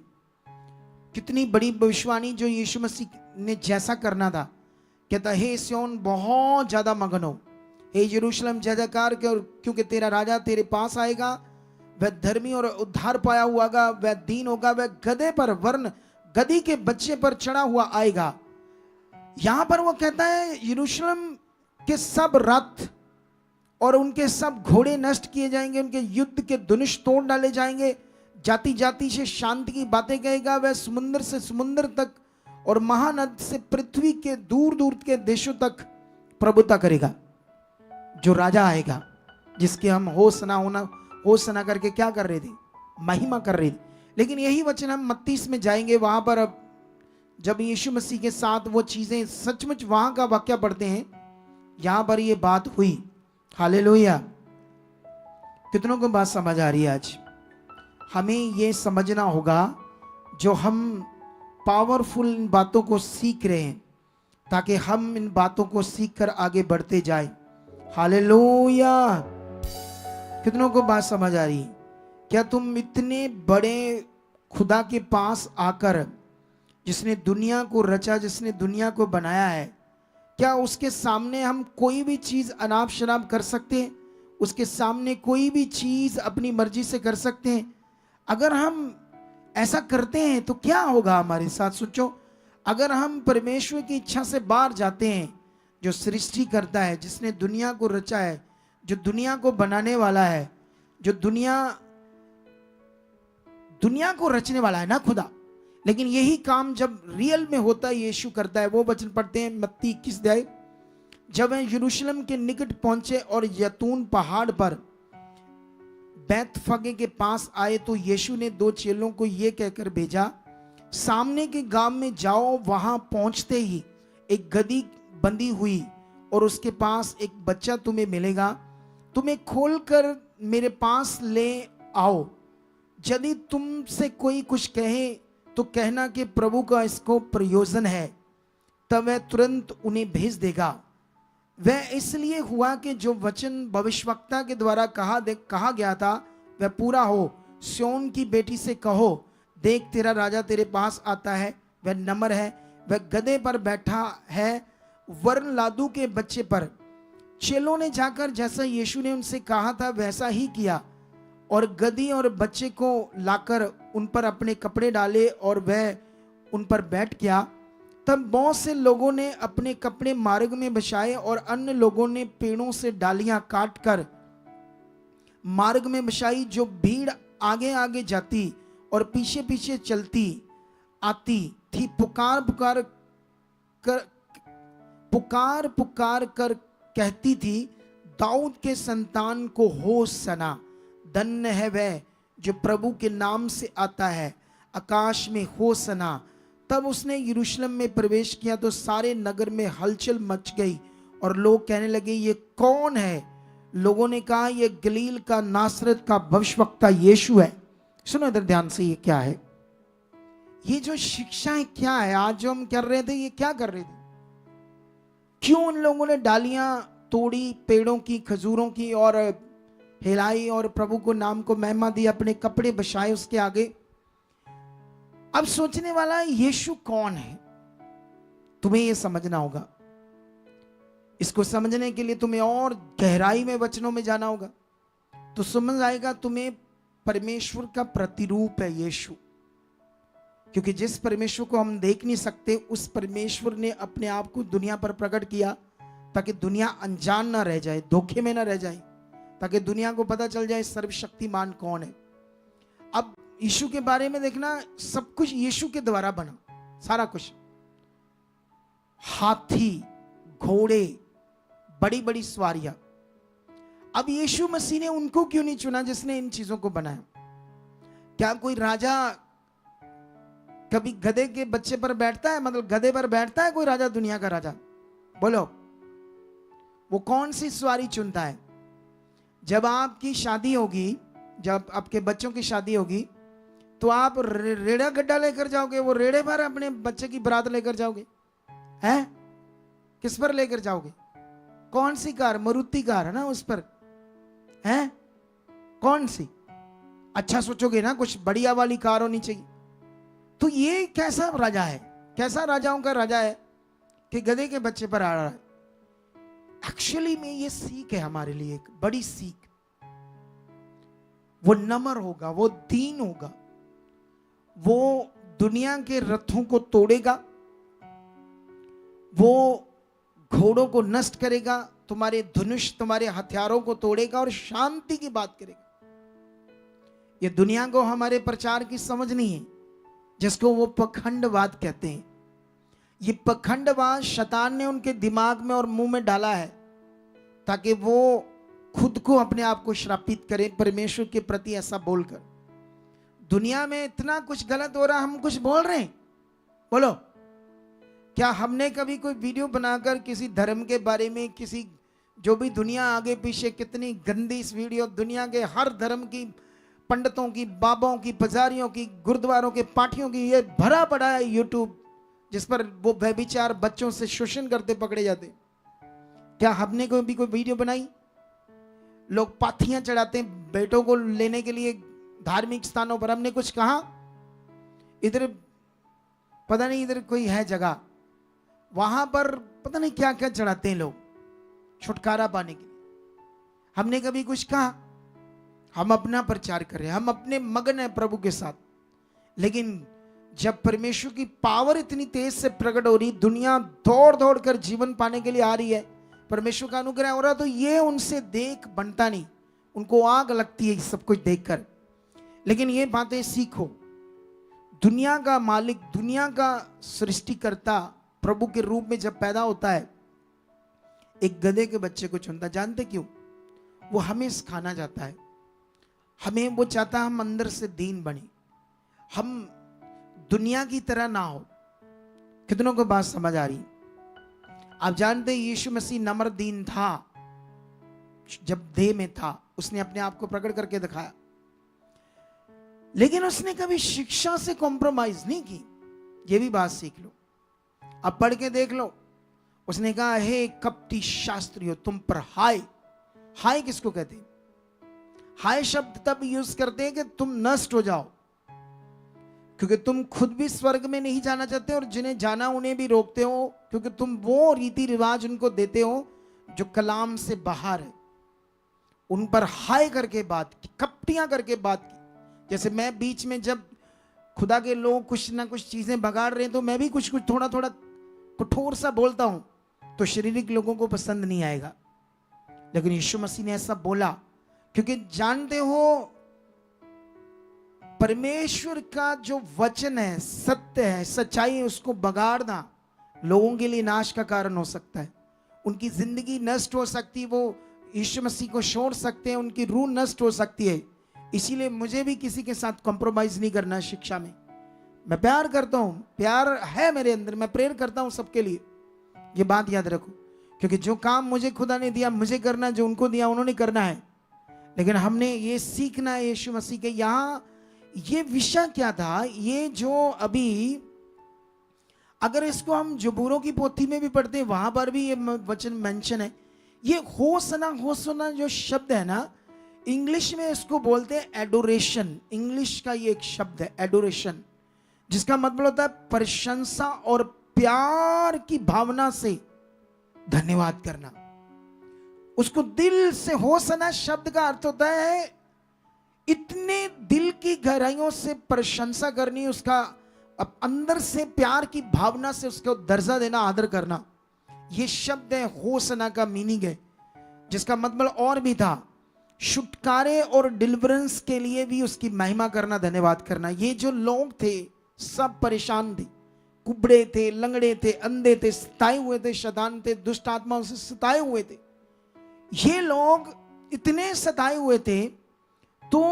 कितनी बड़ी भविष्यवाणी, जो यीशु मसीह ने जैसा करना था। कहता हे सियोन बहुत ज्यादा मगन हो, हे यरूशलेम जय जयकार कर, क्योंकि तेरा राजा तेरे पास आएगा। वह धर्मी और उद्धार पाया हुआ होगा, वह दीन होगा, वह गधे पर वर्ण गधी के बच्चे पर चढ़ा हुआ आएगा। यहां पर वो कहता है यरूशलेम के सब रथ और उनके सब घोड़े नष्ट किए जाएंगे, उनके युद्ध के धनुष तोड़ डाले जाएंगे, जाति जाति से शांति की बातें कहेगा, वह समुद्र से समुद्र तक और महानद से पृथ्वी के दूर दूर के देशों तक प्रभुता करेगा। जो राजा आएगा, जिसके हम होसना करके क्या कर रहे थे, महिमा कर रहे थे। लेकिन यही वचन हम मत्ती में जाएंगे, वहां पर अब जब यीशु मसीह के साथ वो चीजें सचमुच वहां का वाक्य पढ़ते हैं, यहां पर ये बात हुई। हालेलुया। कितनों को बात समझ आ रही है? आज हमें ये समझना होगा, जो हम पावरफुल इन बातों को सीख रहे हैं, ताकि हम इन बातों को सीखकर आगे बढ़ते जाएं। हालेलुया। कितनों को बात समझ आ रही है? क्या तुम इतने बड़े खुदा के पास आकर, जिसने दुनिया को रचा, जिसने दुनिया को बनाया है, क्या उसके सामने हम कोई भी चीज अनाप शनाप कर सकते हैं? उसके सामने कोई भी चीज अपनी मर्जी से कर सकते हैं? अगर हम ऐसा करते हैं तो क्या होगा हमारे साथ? सोचो, अगर हम परमेश्वर की इच्छा से बाहर जाते हैं, जो सृष्टि करता है, जिसने दुनिया को रचा है, जो दुनिया को बनाने वाला है, जो दुनिया को रचने वाला है ना खुदा। लेकिन यही काम जब रियल में होता है, यीशु करता है। वो वचन पढ़ते हैं मत्ती 21 अध्याय। जब वे यरूशलेम के निकट पहुंचे और यतून पहाड़ पर बैतफगे के पास आए, तो यीशु ने 2 चेलों को यह कहकर भेजा, सामने के गांव में जाओ। वहां पहुंचते ही एक गदही बंधी हुई और उसके पास एक बच्चा तुम्हें मिलेगा। तुम्हें खोलकर मेरे पास ले आओ। यदि तुमसे कोई कुछ कहे तो कहना कि प्रभु का इसको प्रयोजन है, तब वह तुरंत उन्हें भेज देगा। वह इसलिए हुआ कि जो वचन भविष्यवक्ता के द्वारा कहा गया था वह पूरा हो। सिय्योन की बेटी से कहो, देख तेरा राजा तेरे पास आता है, वह नम्र है, वह गधे पर बैठा है, वरन लादू के बच्चे पर। चेलों ने जाकर जैसा यीशु ने उनसे कहा था वैसा ही किया, और गधी और बच्चे को लाकर उन पर अपने कपड़े डाले और वह उन पर बैठ गया। तब बहुत से लोगों ने अपने कपड़े मार्ग में बिछाए और अन्य लोगों ने पेड़ों से डालियां काटकर मार्ग में बिछाई। जो भीड़ आगे आगे जाती और पीछे पीछे चलती आती थी, पुकार कर कहती थी, दाऊद के संतान को होसना, धन्य है वह जो प्रभु के नाम से आता है, आकाश में होसना। तब उसने यरूशलेम में प्रवेश किया तो सारे नगर में हलचल मच गई और लोग कहने लगे, ये कौन है? लोगों ने कहा, ये गलील का नासरत का भविष्यवक्ता यीशु है। सुनो इधर ध्यान से, ये क्या है? ये जो शिक्षाएं क्या है आज जो हम कर रहे थे, ये क्या कर रहे थे? क्यों उन लोगों ने डालियां तोड़ी पेड़ों की, खजूरों की, और हिलाई और प्रभु को नाम को महिमा दी, अपने कपड़े बिछाए उसके आगे? अब सोचने वाला, यीशु कौन है? तुम्हें यह समझना होगा। इसको समझने के लिए तुम्हें और गहराई में वचनों में जाना होगा, तो समझ आएगा तुम्हें परमेश्वर का प्रतिरूप है यीशु। क्योंकि जिस परमेश्वर को हम देख नहीं सकते, उस परमेश्वर ने अपने आप को दुनिया पर प्रकट किया ताकि दुनिया अनजान ना रह जाए, धोखे में ना रह जाए, ताकि दुनिया को पता चल जाए सर्वशक्तिमान कौन है। अब यीशु के बारे में देखना, सब कुछ यीशु के द्वारा बना, सारा कुछ। हाथी, घोड़े, बड़ी बड़ी सवारियां। अब यीशु मसीह ने उनको क्यों नहीं चुना जिसने इन चीजों को बनाया? क्या कोई राजा कभी गधे के बच्चे पर बैठता है? मतलब गधे पर बैठता है कोई राजा, दुनिया का राजा? बोलो, वो कौन सी सवारी चुनता है? जब आपकी शादी होगी, जब आपके बच्चों की शादी होगी, तो आप रेड़ा गड्ढा लेकर जाओगे? वो रेड़े पर अपने बच्चे की बारात लेकर जाओगे? हैं? किस पर लेकर जाओगे? कौन सी कार? मारुति कार है ना, उस पर हैं? कौन सी? अच्छा सोचोगे ना, कुछ बढ़िया वाली कार होनी चाहिए। तो ये कैसा राजा है? कैसा राजाओं का राजा है कि गधे के बच्चे पर आ रहा है? एक्चुअली में ये सीख है हमारे लिए, एक बड़ी सीख। वो नम्र होगा, वो दीन होगा, वो दुनिया के रथों को तोड़ेगा, वो घोड़ों को नष्ट करेगा, तुम्हारे धनुष, तुम्हारे हथियारों को तोड़ेगा और शांति की बात करेगा। ये दुनिया को हमारे प्रचार की समझ नहीं है, जिसको वो पखंडवाद कहते हैं। ये पखंडवाद शैतान ने उनके दिमाग में और मुंह में डाला है ताकि वो खुद को अपने आप को श्रापित करें परमेश्वर के प्रति ऐसा बोलकर। दुनिया में इतना कुछ गलत हो रहा, हम कुछ बोल रहे हैं। बोलो, क्या हमने कभी कोई वीडियो बनाकर किसी धर्म के बारे में, किसी जो भी दुनिया आगे पीछे कितनी गंदी इस वीडियो, दुनिया के हर धर्म की, पंडितों की, बाबाओं की, पुजारियों की, गुरुद्वारों के पाठियों की, ये भरा पड़ा है यूट्यूब, जिस पर वो व्यभिचार बच्चों से शोषण करते पकड़े जाते। क्या हमने कोई भी कोई वीडियो बनाई? लोग पाथियां चढ़ाते हैं बेटों को लेने के लिए धार्मिक स्थानों पर, हमने कुछ कहा? इधर पता नहीं, इधर कोई है जगह, वहां पर पता नहीं क्या क्या चढ़ाते हैं लोग छुटकारा पाने के लिए। हमने कभी कुछ कहा? हम अपना प्रचार कर रहे हैं, हम अपने मगन है प्रभु के साथ। लेकिन जब परमेश्वर की पावर इतनी तेज से प्रकट हो रही, दुनिया दौड़ दौड़ कर जीवन पाने के लिए आ रही है, परमेश्वर का अनुग्रह हो रहा, तो ये उनसे देख बनता नहीं, उनको आग लगती है सब कुछ देखकर। लेकिन ये बातें सीखो, दुनिया का मालिक, दुनिया का सृष्टिकर्ता प्रभु के रूप में जब पैदा होता है, एक गधे के बच्चे को चुनता। जानते क्यों? वो हमें सिखाना चाहता है, हमें वो चाहता है हम अंदर से दीन बने, हम दुनिया की तरह ना हो। कितनों को बात समझ आ रही? आप जानते हैं यीशु मसीह नम्र दीन था, जब देह में था उसने अपने आप को प्रकट करके दिखाया, लेकिन उसने कभी शिक्षा से कॉम्प्रोमाइज नहीं की। ये भी बात सीख लो, अब पढ़ के देख लो। उसने कहा, हे कपटी शास्त्रियों, तुम पर हाय। हाय किसको कहते हैं? हाय शब्द तब यूज करते हैं कि तुम नष्ट हो जाओ, क्योंकि तुम खुद भी स्वर्ग में नहीं जाना चाहते और जिन्हें जाना उन्हें भी रोकते हो, क्योंकि तुम वो रीति रिवाज उनको देते हो जो कलाम से बाहर है। उन पर हाय करके बात की, कपटियां करके बात की। जैसे मैं बीच में जब खुदा के लोग कुछ ना कुछ चीजें बगाड़ रहे हैं, तो मैं भी कुछ कुछ थोड़ा थोड़ा कठोर सा बोलता हूं, तो शारीरिक लोगों को पसंद नहीं आएगा। लेकिन यीशु मसीह ने ऐसा बोला क्योंकि जानते हो परमेश्वर का जो वचन है, सत्य है, सच्चाई है, उसको बगाड़ना लोगों के लिए नाश का कारण हो सकता है। उनकी जिंदगी नष्ट हो सकती है, वो यीशु मसीह को छोड़ सकते हैं, उनकी रूह नष्ट हो सकती है। इसीलिए मुझे भी किसी के साथ कॉम्प्रोमाइज नहीं करना। शिक्षा में मैं प्यार करता हूं, प्यार है मेरे अंदर, मैं प्रेयर करता हूं सबके लिए। ये बात याद रखो, क्योंकि जो काम मुझे खुदा ने दिया मुझे करना, जो उनको दिया उन्होंने करना है। लेकिन हमने ये सीखना है यीशु मसीह के। यहां ये विषय क्या था, ये जो अभी अगर इसको हम जबूरों की पोथी में भी पढ़ते हैं, वहां पर भी ये वचन मेंशन है। ये होसना जो शब्द है ना, इंग्लिश में इसको बोलते हैं एडोरेशन। इंग्लिश का ये एक शब्द है एडोरेशन, जिसका मतलब होता है प्रशंसा और प्यार की भावना से धन्यवाद करना। उसको दिल से, होसना शब्द का अर्थ होता है इतने दिल की गहराइयों से प्रशंसा करनी, उसका अंदर से प्यार की भावना से उसको दर्जा देना, आदर करना। ये शब्द है होसना का मीनिंग है, जिसका मतलब और भी था छुटकारे और डिलीवरेंस के लिए भी उसकी महिमा करना, धन्यवाद करना। ये जो लोग थे सब परेशान थे, कुबड़े थे, लंगड़े थे, अंधे थे, सताए हुए थे, शैतान थे, दुष्ट आत्माओं से सताए हुए थे। ये लोग इतने सताए हुए थे, तो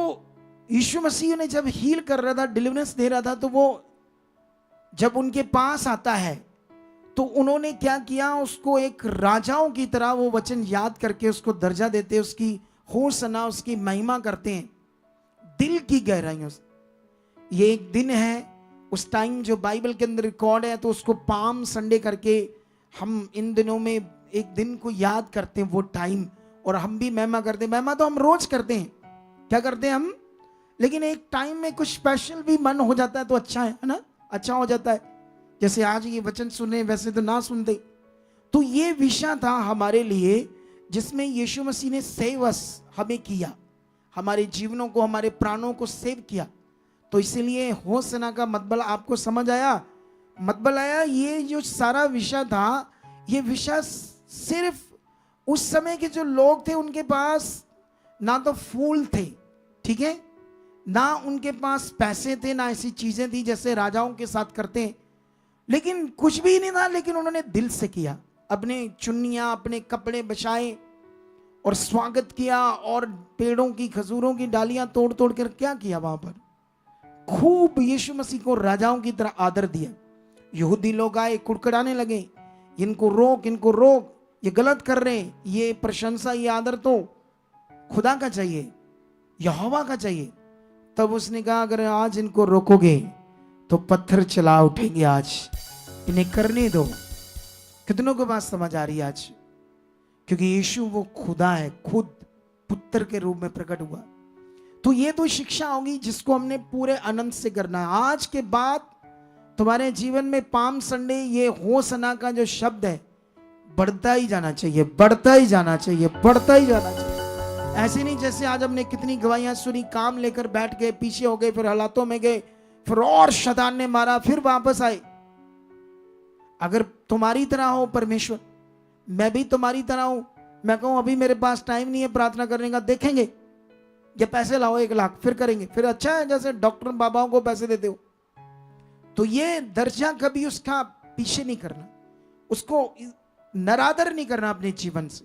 यीशु मसीह ने जब हील कर रहा था, डिलीवरेंस दे रहा था, तो वो जब उनके पास आता है तो उन्होंने क्या किया, उसको एक राजाओं की तरह वो वचन याद करके उसको दर्जा देते, उसकी होसना, उसकी महिमा करते हैं दिल की गहराइयों से। ये एक दिन है, उस टाइम जो बाइबल के अंदर रिकॉर्ड है, तो उसको पाम संडे करके हम इन दिनों में एक दिन को याद करते हैं, वो टाइम। और हम भी महिमा करते हैं। महिमा तो हम रोज करते हैं, क्या करते हैं हम, लेकिन एक टाइम में कुछ स्पेशल भी मन हो जाता है तो अच्छा है ना, अच्छा हो जाता है। जैसे आज ये वचन सुने, वैसे तो ना सुनते। तो ये विषय था हमारे लिए, जिसमें यीशु मसीह ने सेव अस, हमें किया, हमारे जीवनों को, हमारे प्राणों को सेव किया। तो इसीलिए होसना का मतलब आपको समझ आया, मतलब आया। ये जो सारा विषय था, ये विषय सिर्फ उस समय के जो लोग थे उनके पास ना तो फूल थे, ठीक है, ना उनके पास पैसे थे, ना ऐसी चीजें थी जैसे राजाओं के साथ करते हैं, लेकिन कुछ भी नहीं था, लेकिन उन्होंने दिल से किया। अपने चुन्नियां, अपने कपड़े बचाए और स्वागत किया, और पेड़ों की, खजूरों की डालियां तोड़ तोड़ कर क्या किया वहां पर, खूब यीशु मसीह को राजाओं की तरह आदर दिया। यहूदी लोग आए, कुड़कुड़ाने लगे, इनको रोक, इनको रोक, ये गलत कर रहे हैं, ये प्रशंसा, ये आदर तो खुदा का चाहिए, यहोवा का चाहिए। तब उसने कहा अगर आज इनको रोकोगे तो पत्थर चला उठेंगे, आज इन्हें करने दो। कितनों के पास समझ आ रही है आज? क्योंकि यीशु वो खुदा है, खुद पुत्र के रूप में प्रकट हुआ। तो ये तो शिक्षा होगी जिसको हमने पूरे आनंद से करना है। आज के बाद तुम्हारे जीवन में पाम संडे, ये होसना का जो शब्द है, बढ़ता ही जाना चाहिए, बढ़ता ही जाना चाहिए, बढ़ता ही जाना चाहिए। ऐसे नहीं जैसे आज हमने कितनी गवाहियां सुनी, काम लेकर बैठ गए, पीछे हो गए, फिर हालातों में गए, फिर और शैतान ने मारा, फिर वापस आए। अगर तुम्हारी तरह हो परमेश्वर, मैं भी तुम्हारी तरह हूं, मैं कहूं अभी मेरे पास टाइम नहीं है प्रार्थना करने का, देखेंगे ये पैसे लाओ 1 लाख, फिर करेंगे, फिर अच्छा है जैसे डॉक्टर बाबाओं को पैसे देते हो। तो ये दर्जा कभी उसका पीछे नहीं करना, उसको नरादर नहीं करना अपने जीवन से।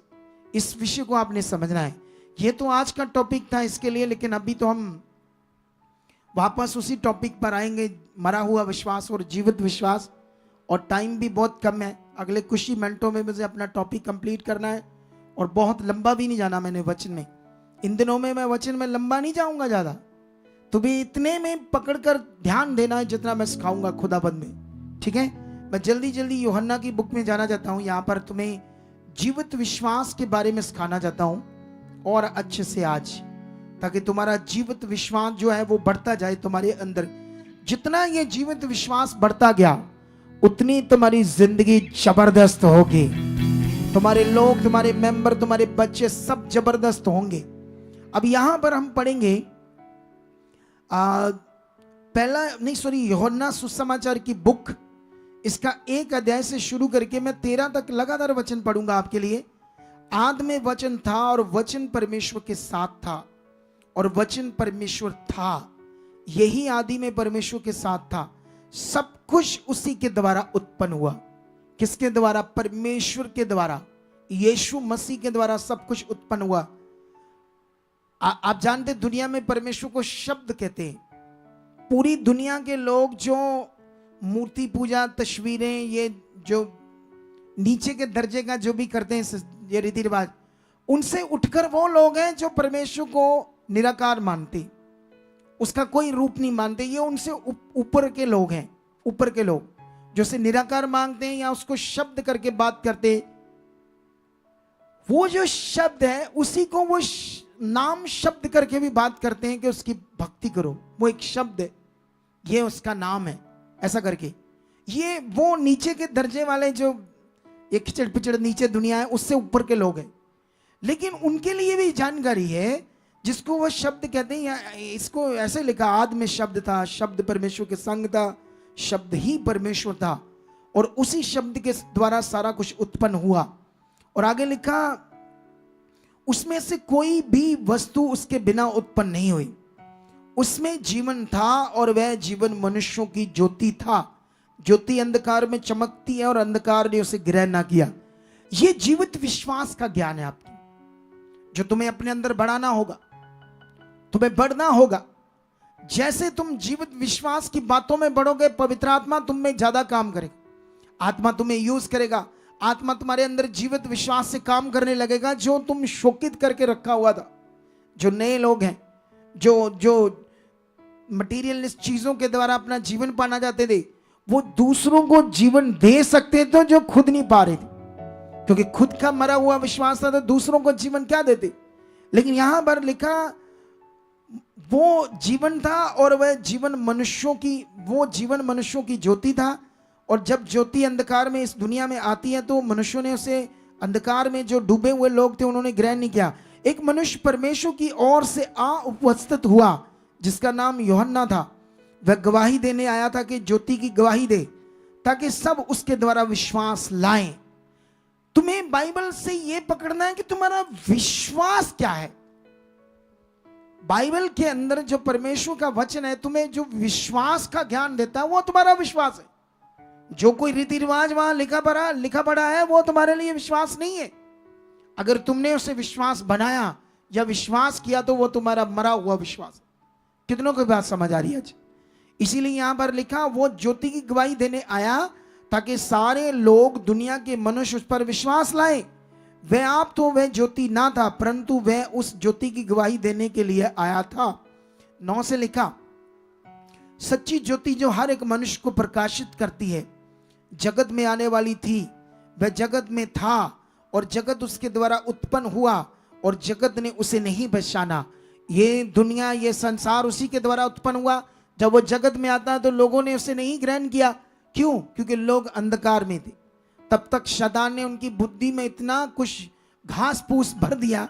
इस विषय को आपने समझना है। ये तो आज का टॉपिक था इसके लिए, लेकिन अभी तो हम वापस उसी टॉपिक पर आएंगे, मरा हुआ विश्वास और जीवित विश्वास। और टाइम भी बहुत कम है, अगले कुछ ही मिनटों में मुझे अपना टॉपिक कंप्लीट करना है, और बहुत लंबा भी नहीं जाना मैंने वचन में। इन दिनों में मैं वचन में लंबा नहीं जाऊंगा ज्यादा, तो भी इतने में पकड़कर ध्यान देना है जितना मैं सिखाऊंगा खुदाबंद में, ठीक है। मैं जल्दी जल्दी यूहन्ना की बुक में जाना चाहता हूं। यहां पर तुम्हें जीवित विश्वास के बारे में सिखाना चाहता हूं, और अच्छे से आज, ताकि तुम्हारा जीवित विश्वास जो है वो बढ़ता जाए तुम्हारे अंदर। जितना ये जीवित विश्वास बढ़ता गया, उतनी तुम्हारी जिंदगी जबरदस्त होगी। तुम्हारे लोग, तुम्हारे मेंबर, तुम्हारे बच्चे सब जबरदस्त होंगे। अब यहां पर हम पढ़ेंगे यूहन्ना सुसमाचार की बुक, इसका 1 अध्याय से शुरू करके मैं 13 तक लगातार वचन पढ़ूंगा आपके लिए। आदि में वचन था, और वचन परमेश्वर के साथ था, और वचन परमेश्वर था। यही आदि में परमेश्वर के साथ था। सब कुछ उसी के द्वारा उत्पन्न हुआ। किसके द्वारा? परमेश्वर के द्वारा, यीशु मसीह के द्वारा सब कुछ उत्पन्न हुआ। आप जानते दुनिया में परमेश्वर को शब्द कहते हैं। पूरी दुनिया के लोग जो मूर्ति पूजा, तस्वीरें, ये जो नीचे के दर्जे का जो भी करते हैं ये रीति रिवाज, उनसे उठकर वो लोग हैं जो परमेश्वर को निराकार मानते, उसका कोई रूप नहीं मानते। ये उनसे ऊपर के लोग हैं, ऊपर के लोग जो से निराकार मांगते हैं या उसको शब्द करके बात करते। वो जो शब्द है उसी को वो नाम शब्द करके भी बात करते हैं कि उसकी भक्ति करो, वो एक शब्द है, ये उसका नाम है, ऐसा करके। ये वो नीचे के दर्जे वाले जो ये खिचड़ पिचड़ नीचे दुनिया है, उससे ऊपर के लोग हैं। लेकिन उनके लिए भी जानकारी है जिसको वो शब्द कहते हैं। या इसको ऐसे लिखा, आदि में शब्द था, शब्द परमेश्वर के संग था, शब्द ही परमेश्वर था, और उसी शब्द के द्वारा सारा कुछ उत्पन्न हुआ। और आगे लिखा, उसमें से कोई भी वस्तु उसके बिना उत्पन्न नहीं हुई। उसमें जीवन था, और वह जीवन मनुष्यों की ज्योति था। ज्योति अंधकार में चमकती है, और अंधकार ने उसे ग्रहण ना किया। यह जीवित विश्वास का ज्ञान है आपकी, जो तुम्हें अपने अंदर बढ़ाना होगा, तुम्हें बढ़ना होगा। जैसे तुम जीवित विश्वास की बातों में बढ़ोगे, पवित्र आत्मा तुम में ज्यादा काम करेगा, आत्मा तुम्हें यूज करेगा, आत्मा तुम्हारे अंदर जीवित विश्वास से काम करने लगेगा। जो तुम शोकित करके रखा हुआ था, जो नए लोग हैं, जो मटीरियलिस्ट चीजों के द्वारा अपना जीवन पाना चाहते थे, वो दूसरों को जीवन दे सकते थे जो खुद नहीं पा रहे थे, क्योंकि खुद का मरा हुआ विश्वास था, तो दूसरों को जीवन क्या देते। लेकिन यहां पर लिखा, वो जीवन था, और वह जीवन मनुष्यों की, वो जीवन मनुष्यों की ज्योति था। और जब ज्योति अंधकार में इस दुनिया में आती है, तो मनुष्यों ने उसे, अंधकार में जो डूबे हुए लोग थे, उन्होंने ग्रहण नहीं किया। एक मनुष्य परमेश्वर की ओर से उपस्थित हुआ, जिसका नाम यूहन्ना था। वह गवाही देने आया था कि ज्योति की गवाही दे, ताकि सब उसके द्वारा विश्वास लाएं। तुम्हें बाइबल से यह पकड़ना है कि तुम्हारा विश्वास क्या है। बाइबल के अंदर जो परमेश्वर का वचन है तुम्हें जो विश्वास का ज्ञान देता है वो तुम्हारा विश्वास है। जो कोई रीति रिवाज वहां लिखा पड़ा है वो तुम्हारे लिए विश्वास नहीं है। अगर तुमने उसे विश्वास बनाया या विश्वास किया तो वो तुम्हारा मरा हुआ विश्वास है। कितनों को बात समझ आ रही है आज? इसीलिए यहां पर लिखा वो ज्योति की गवाही देने आया ताकि सारे लोग दुनिया के मनुष्य उस पर विश्वास लाए। वह आप तो वह ज्योति ना था परंतु वह उस ज्योति की गवाही देने के लिए आया था। 9 से लिखा, सच्ची ज्योति जो हर एक मनुष्य को प्रकाशित करती है जगत में आने वाली थी। वह जगत में था और जगत उसके द्वारा उत्पन्न हुआ और जगत ने उसे नहीं पहचाना। ये दुनिया ये संसार उसी के द्वारा उत्पन्न हुआ। जब वो जगत में आता है तो लोगों ने उसे नहीं ग्रहण किया। क्यों? क्योंकि लोग अंधकार में थे। तब तक शैतान ने उनकी बुद्धि में इतना कुछ घास फूस भर दिया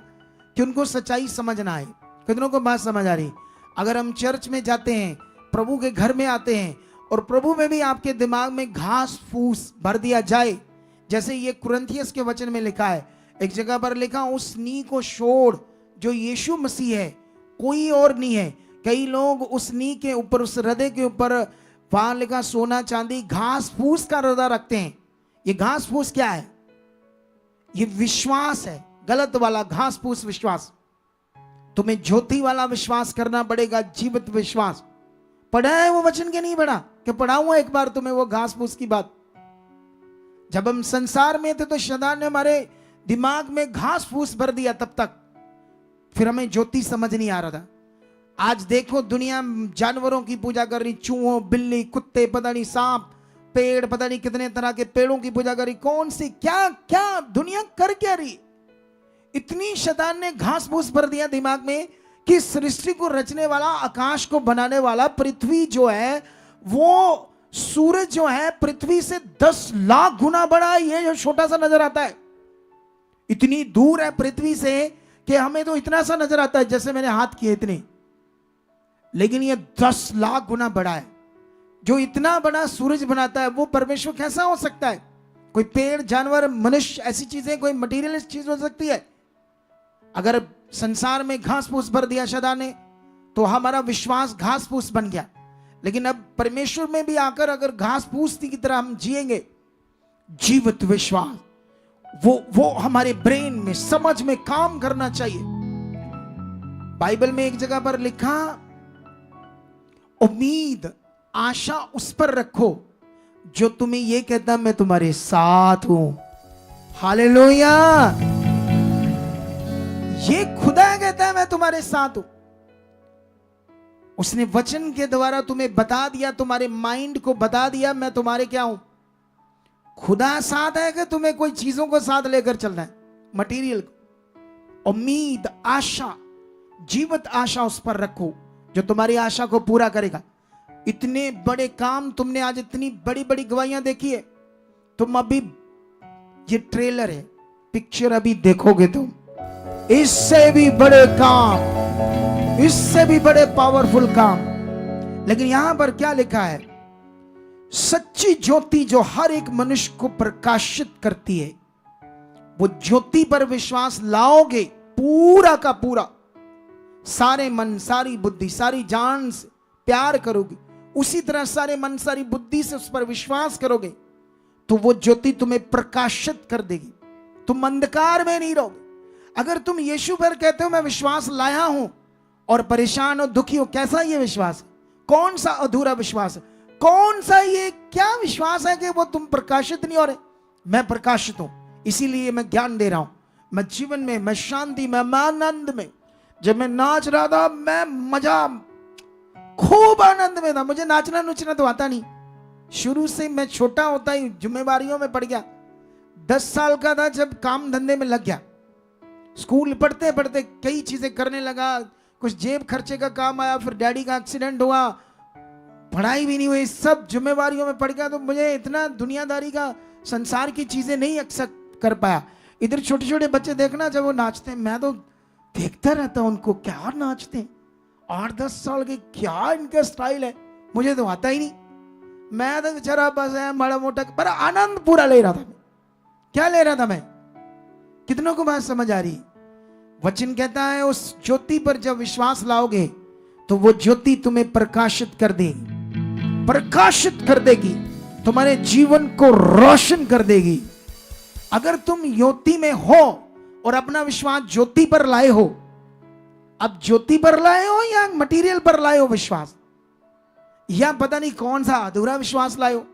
कि उनको सच्चाई समझ ना आए। कितनों को बात समझ आ रही? अगर हम चर्च में जाते हैं, प्रभु के घर में आते हैं और प्रभु में भी आपके दिमाग में घास फूस भर दिया जाए, जैसे ये कुरिन्थियस के वचन में लिखा है, एक जगह पर लिखा उस नी को छोड़ जो यीशु मसीह है, कोई और नहीं है। कई लोग उस नी के ऊपर, उस हृदय के ऊपर वहां लिखा सोना चांदी घास फूस का हृदय रखते हैं। ये घास फूस क्या है? ये विश्वास है, गलत वाला घास फूस विश्वास। तुम्हें ज्योति वाला विश्वास करना पड़ेगा, जीवित विश्वास। पढ़ा है वो वचन के नहीं पढ़ा? कि पढ़ाऊंगा एक बार तुम्हें वो घास फूस की बात। जब हम संसार में थे तो शैतान ने हमारे दिमाग में घास फूस भर दिया, तब तक फिर हमें ज्योति समझ नहीं आ रहा था। आज देखो दुनिया जानवरों की पूजा कर रही, चूहों, बिल्ली, कुत्ते, पता नहीं सांप, पेड़, पता नहीं कितने तरह के पेड़ों की पूजा कर रही। कौन सी क्या क्या दुनिया कर क्या रही? इतनी शैतान ने घास फूस भर दिया दिमाग में कि सृष्टि को रचने वाला, आकाश को बनाने वाला, पृथ्वी जो है वो सूरज जो है पृथ्वी से 10 लाख गुना बड़ा है। ये जो छोटा सा नजर आता है, इतनी दूर है पृथ्वी से कि हमें तो इतना सा नजर आता है जैसे मैंने हाथ किए इतने, लेकिन ये 10 लाख गुना बड़ा है। जो इतना बड़ा सूरज बनाता है वो परमेश्वर कैसा हो सकता है? कोई पेड़, जानवर, मनुष्य, ऐसी चीजें कोई मटीरियलिस्ट चीज हो सकती है? अगर संसार में घास फूस भर दिया शैतान ने तो हमारा विश्वास घास फूस बन गया। लेकिन अब परमेश्वर में भी आकर अगर घास फूस की तरह हम जिएंगे, जीवित विश्वास, वो हमारे ब्रेन में, समझ में काम करना चाहिए। बाइबल में एक जगह पर लिखा, उम्मीद, आशा उस पर रखो जो तुम्हें ये कहता मैं तुम्हारे साथ हूं। हालेलुया! ये खुदा कहता है मैं तुम्हारे साथ हूं। उसने वचन के द्वारा तुम्हें बता दिया, तुम्हारे माइंड को बता दिया मैं तुम्हारे क्या हूं। खुदा साथ है कि तुम्हें कोई चीजों को साथ लेकर चलना है, मटेरियल को। उम्मीद, आशा, जीवित आशा उस पर रखो जो तुम्हारी आशा को पूरा करेगा। इतने बड़े काम तुमने आज, इतनी बड़ी बड़ी गवाहियां देखी है। तुम अभी, ये ट्रेलर है, पिक्चर अभी देखोगे तुम, इससे भी बड़े काम, इससे भी बड़े पावरफुल काम। लेकिन यहां पर क्या लिखा है? सच्ची ज्योति जो हर एक मनुष्य को प्रकाशित करती है। वो ज्योति पर विश्वास लाओगे पूरा का पूरा, सारे मन, सारी बुद्धि, सारी जान से प्यार करोगे, उसी तरह सारे मन, सारी बुद्धि से उस पर विश्वास करोगे तो वो ज्योति तुम्हें प्रकाशित कर देगी। तुम अंधकार में नहीं रहोगे। अगर तुम यीशु पर कहते हो मैं विश्वास लाया हूं और परेशान हो, दुखी हो, कैसा ये विश्वास? कौन सा अधूरा विश्वास है? कौन सा ये क्या विश्वास है कि वो तुम प्रकाशित नहीं हो रहे? मैं प्रकाशित हूं, इसीलिए मैं ज्ञान दे रहा हूं, मैं जीवन में, मैं शांति में, मैं आनंद में। जब मैं नाच रहा था, मैं मजा, खूब आनंद में था। मुझे नाचना नुचना तो आता नहीं, शुरू से मैं छोटा होता ही जिम्मेवारियों में पड़ गया। 10 साल का था जब काम धंधे में लग गया। स्कूल पढ़ते पढ़ते कई चीजें करने लगा, कुछ जेब खर्चे का काम आया, फिर डैडी का एक्सीडेंट हुआ, पढ़ाई भी नहीं हुई, सब जिम्मेवारियों में पड़ गया। तो मुझे इतना दुनियादारी का, संसार की चीजें नहीं एक्सेप्ट कर पाया। इधर छोटे छोटे बच्चे देखना, जब वो नाचते हैं मैं तो देखता रहता हूं उनको, क्या नाचते हैं, 8-10 साल के, क्या इनका स्टाइल है, मुझे तो आता ही नहीं। मैं तो बेचारा बस है बड़ा मोटा, पर आनंद पूरा ले रहा था मैं। क्या ले रहा था मैं? कितनों को बात समझ आ रही? वचन कहता है उस ज्योति पर जब विश्वास लाओगे तो वो ज्योति तुम्हें प्रकाशित कर देगी, प्रकाशित कर देगी, तुम्हारे जीवन को रोशन कर देगी। अगर तुम ज्योति में हो और अपना विश्वास ज्योति पर लाए हो, अब ज्योति पर लाए हो या मटेरियल पर लाए हो विश्वास, या पता नहीं कौन सा अधूरा विश्वास लाए हो,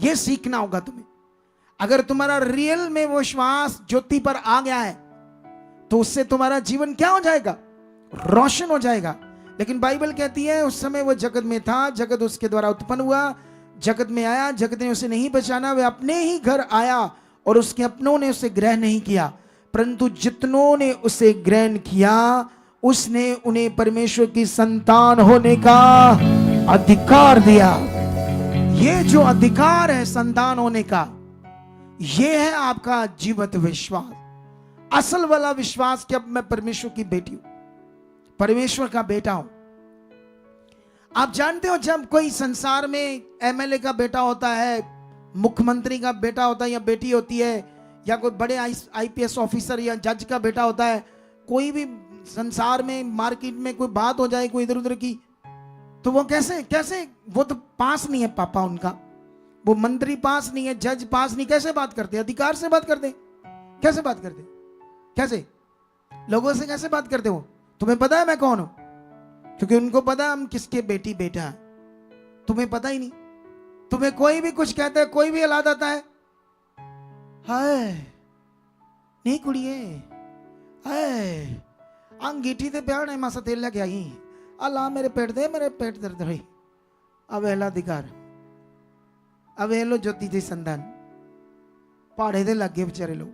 यह सीखना होगा तुम्हें। अगर तुम्हारा रियल में वो विश्वास ज्योति पर आ गया है तो उससे तुम्हारा जीवन क्या हो जाएगा, रोशन हो जाएगा। लेकिन बाइबल कहती है उस समय वो जगत में था, जगत उसके द्वारा उत्पन्न हुआ, जगत में आया, जगत ने उसे नहीं पहचाना। वह अपने ही घर आया और उसके अपनों ने उसे ग्रहण नहीं किया, परंतु जितनों ने उसे ग्रहण किया उसने उन्हें परमेश्वर की संतान होने का अधिकार दिया। ये जो अधिकार है संतान होने का, ये है आपका जीवित विश्वास, असल वाला विश्वास कि अब मैं परमेश्वर की बेटी हूं, परमेश्वर का बेटा हूं। आप जानते हो जब कोई संसार में एमएलए का बेटा होता है, मुख्यमंत्री का बेटा होता है या बेटी होती है, या कोई बड़े आईपीएस ऑफिसर या जज का बेटा होता है, कोई भी संसार में मार्केट में कोई बात हो जाए कोई इधर उधर की, तो वो कैसे कैसे, वो तो पास नहीं है पापा उनका, वो मंत्री पास नहीं है, जज पास नहीं, कैसे बात करते? अधिकार से बात करते। कैसे बात करते? कैसे लोगों से कैसे बात करते हो? तुम्हें पता है मैं कौन हूं? क्योंकि उनको पता है हम किसके बेटी बेटा है। तुम्हें पता ही नहीं। तुम्हें कोई भी कुछ कहता है, कोई भी हिला देता है, हाय नहीं कुड़िए, हाय अंगीठी ते प्यार नहीं मासा तेल लेके आई, अल्लाह मेरे पेट दे, मेरे पेट दर्द रही। अवेला अधिकार, अवेलो ज्योति थी संतान, पहाड़े दे लगे बेचारे लोग।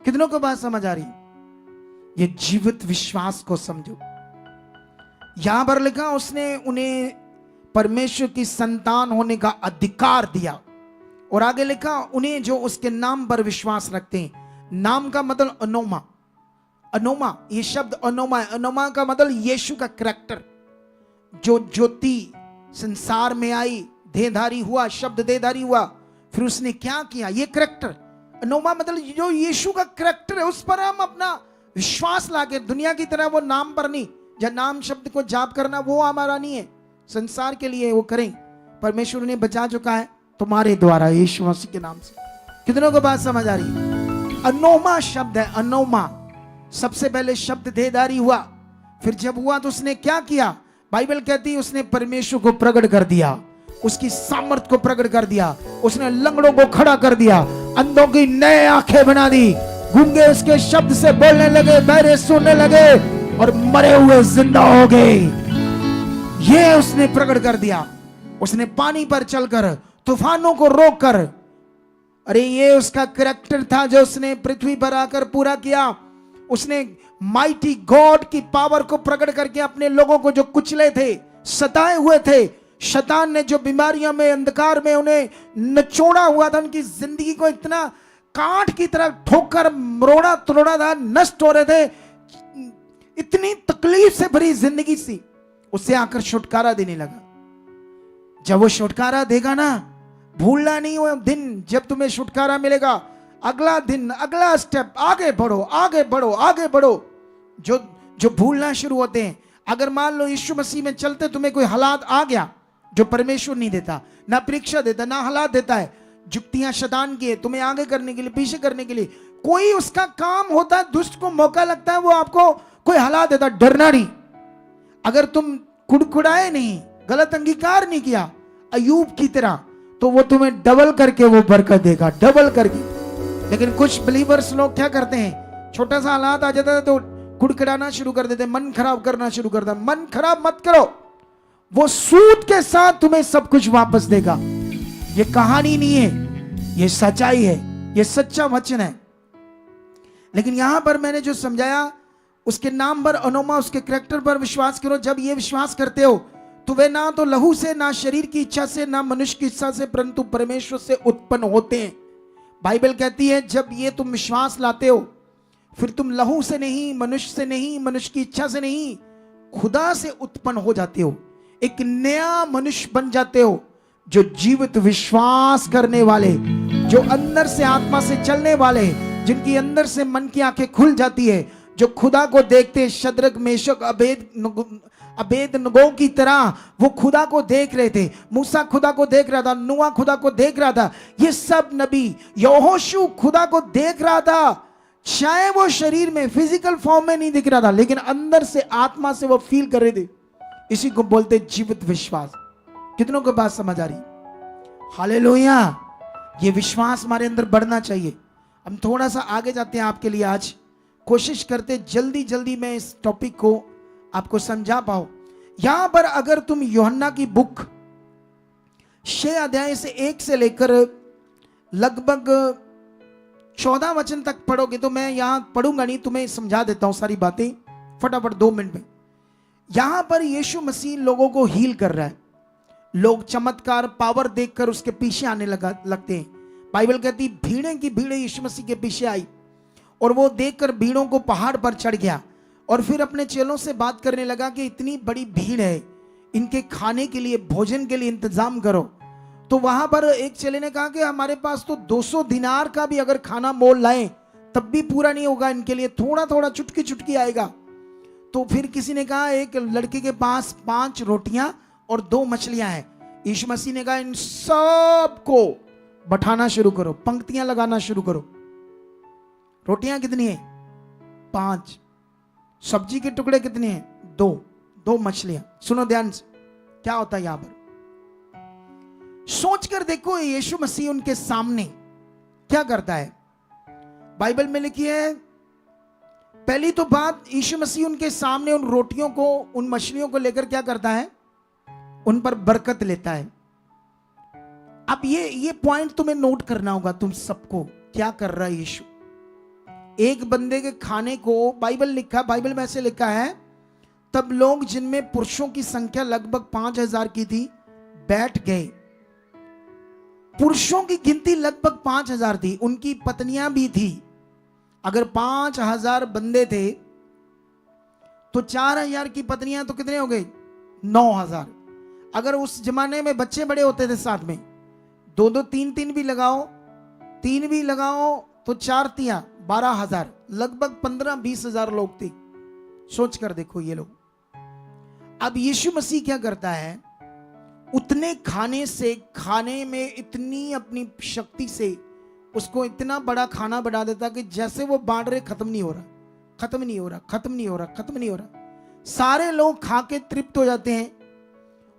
कितनों को बात समझ आ रही? ये जीवित विश्वास को समझो। यहां पर लिखा उसने उन्हें परमेश्वर की संतान होने का अधिकार दिया, और आगे लिखा उन्हें जो उसके नाम पर विश्वास रखते हैं। नाम का मतलब अनोमा, अनोमा, ये शब्द अनोमा है। अनोमा का मतलब यीशु का करैक्टर। जो ज्योति संसार में आई, देहधारी हुआ, शब्द देहधारी हुआ, फिर उसने क्या किया, ये करैक्टर अनोमा मतलब जो यीशु का करैक्टर है, उस पर हम अपना विश्वास लाके, दुनिया की तरह वो नाम पर नहीं, या नाम शब्द को जाप करना वो हमारा नहीं है, संसार के लिए वो करें। परमेश्वर ने बचा चुका है तुम्हारे द्वारा यीशु मसीह के नाम से। कितनों को बात समझ आ रही है? अनोमा शब्द है, अनोमा। सबसे पहले शब्द देहधारी हुआ, फिर जब हुआ तो उसने क्या किया? बाइबल कहती है उसने परमेश्वर को प्रकट कर दिया, उसकी सामर्थ को प्रकट कर दिया। उसने लंगड़ों को खड़ा कर दिया, अंधों की नए आंखें बना दी, गूंगे उसके शब्द से बोलने लगे, बहरे सुनने लगे, और मरे हुए जिंदा हो गए। ये उसने प्रकट कर दिया। उसने पानी पर चलकर, तूफानों को रोककर, अरे ये उसका करैक्टर था जो उसने पृथ्वी पर आकर पूरा किया। उसने माइटी गॉड की पावर को प्रकट करके अपने लोगों को जो कुचले थे, सताए हुए थे, शैतान ने जो बीमारियों में, अंधकार में उन्हें नचोड़ा हुआ था, उनकी जिंदगी को इतना कांट की तरह ठोकर मरोड़ा तोड़ा था, नष्ट हो रहे थे, इतनी तकलीफ से भरी जिंदगी सी, उससे आकर छुटकारा देने लगा। जब वो छुटकारा देगा ना, भूलना नहीं वो दिन जब तुम्हें छुटकारा मिलेगा। अगला दिन, अगला स्टेप, आगे बढ़ो, आगे बढ़ो, आगे बढ़ो। जो भूलना शुरू होते हैं, अगर मान लो यीशु मसीह में चलते तुम्हें कोई हालात आ गया जो परमेश्वर नहीं देता, ना परीक्षा देता, ना हालात देता है, जुक्तियां शैतान की है तुम्हें आगे करने के लिए, पीछे करने के लिए, कोई उसका काम होता है, दुष्ट को मौका लगता है, वो आपको कोई हालात देता, डरना नहीं। अगर तुम कुड़कुड़ाए नहीं, गलत अंगीकार नहीं किया अयूब की तरह, तो वो तुम्हें डबल करके वो बरकत देगा, डबल करके। लेकिन कुछ बिलीवर्स लोग क्या करते हैं, छोटा सा हालात आ जाता है तो कुड़कुड़ाना शुरू कर देते, मन खराब करना शुरू कर देते। मन खराब मत करो, वो सूद के साथ तुम्हें सब कुछ वापस देगा। ये कहानी नहीं है, ये सच्चाई है, ये सच्चा वचन है। लेकिन यहां पर मैंने जो समझाया, उसके नाम पर अनोमा, उसके करैक्टर पर विश्वास करो। जब ये विश्वास करते हो तो वे ना तो लहू से, ना शरीर की इच्छा से, ना मनुष्य की इच्छा से, परंतु परमेश्वर से उत्पन्न होते हैं। बाइबल कहती है जब ये तुम विश्वास लाते हो, फिर तुम लहू से नहीं, मनुष्य से नहीं, मनुष्य की इच्छा से नहीं, खुदा से उत्पन्न हो जाते हो। एक नया मनुष्य बन जाते हो, जो जीवित विश्वास करने वाले, जो अंदर से आत्मा से चलने वाले, जिनकी अंदर से मन की आंखें खुल जाती है, जो खुदा को देखते, शद्रक मेशक अबेदनगो की तरह वो खुदा को देख रहे थे। मूसा खुदा को देख रहा था, नूह खुदा को देख रहा था, ये सब नबी, यहोशू खुदा को देख रहा था। शायद वो शरीर में फिजिकल फॉर्म में नहीं दिख रहा था, लेकिन अंदर से आत्मा से वो फील कर रहे थे। इसी को बोलते जीवित विश्वास। कितनों को बात समझ आ रही? हालेलुया। ये विश्वास हमारे अंदर बढ़ना चाहिए। हम थोड़ा सा आगे जाते हैं आपके लिए। आज कोशिश करते जल्दी जल्दी मैं इस टॉपिक को आपको समझा पाऊं। यहां पर अगर तुम यूहन्ना की बुक 6 अध्याय से 1 से लेकर लगभग 14 वचन तक पढ़ोगे, तो मैं यहां पढ़ूंगा नहीं, तुम्हें समझा देता हूं सारी बातें फटाफट 2 मिनट में। यहां पर यीशु मसीह लोगों को हील कर रहा है। लोग चमत्कार पावर देखकर उसके पीछे आने लगते हैं। बाइबल कहती भीड़ें की भीड़ें यीशु मसीह के पीछे आई और वो देखकर भीड़ों को पहाड़ पर चढ़ गया और फिर अपने चेलों से बात करने लगा कि इतनी बड़ी भीड़ है, इनके खाने के लिए, भोजन के लिए इंतजाम करो। तो वहां पर एक चेले ने कहा कि हमारे पास तो 200 दिनार का भी अगर खाना मोल लाएं तब भी पूरा नहीं होगा इनके लिए, थोड़ा थोड़ा चुटकी चुटकी आएगा। तो फिर किसी ने कहा एक लड़के के पास 5 रोटियां और 2 मछलियां हैं। यीशु मसीह ने कहा इन सब को बैठाना शुरू करो, पंक्तियां लगाना शुरू करो। रोटियां कितनी है? 5। सब्जी के टुकड़े कितने हैं? 2 मछलियां। सुनो ध्यान से, क्या होता है यहां पर, सोचकर देखो यीशु मसीह उनके सामने क्या करता है। बाइबल में लिखी है, पहली तो बात, यीशु मसीह उनके सामने उन रोटियों को, उन मछलियों को लेकर क्या करता है? उन पर बरकत लेता है। अब ये पॉइंट तुम्हें नोट करना होगा तुम सबको, क्या कर रहा है यीशु। एक बंदे के खाने को बाइबल में ऐसे लिखा है, तब लोग जिनमें पुरुषों की संख्या लगभग 5000 की थी बैठ गए। पुरुषों की गिनती लगभग 5000 थी, उनकी पत्नियां भी थी। अगर 5000 बंदे थे तो 4000 की पत्नियां तो कितने हो गए? 9000। अगर उस जमाने में बच्चे बड़े होते थे साथ में, 2 3 भी लगाओ, 3 भी लगाओ तो 4 तियां 12000, लगभग 15-20 हजार लोग थे। सोच कर देखो ये लोग। अब यीशु मसीह क्या करता है, उतने खाने में इतनी अपनी शक्ति से उसको इतना बड़ा खाना बना देता कि जैसे वो बांट रहे खत्म नहीं हो रहा। सारे लोग खा के तृप्त हो जाते हैं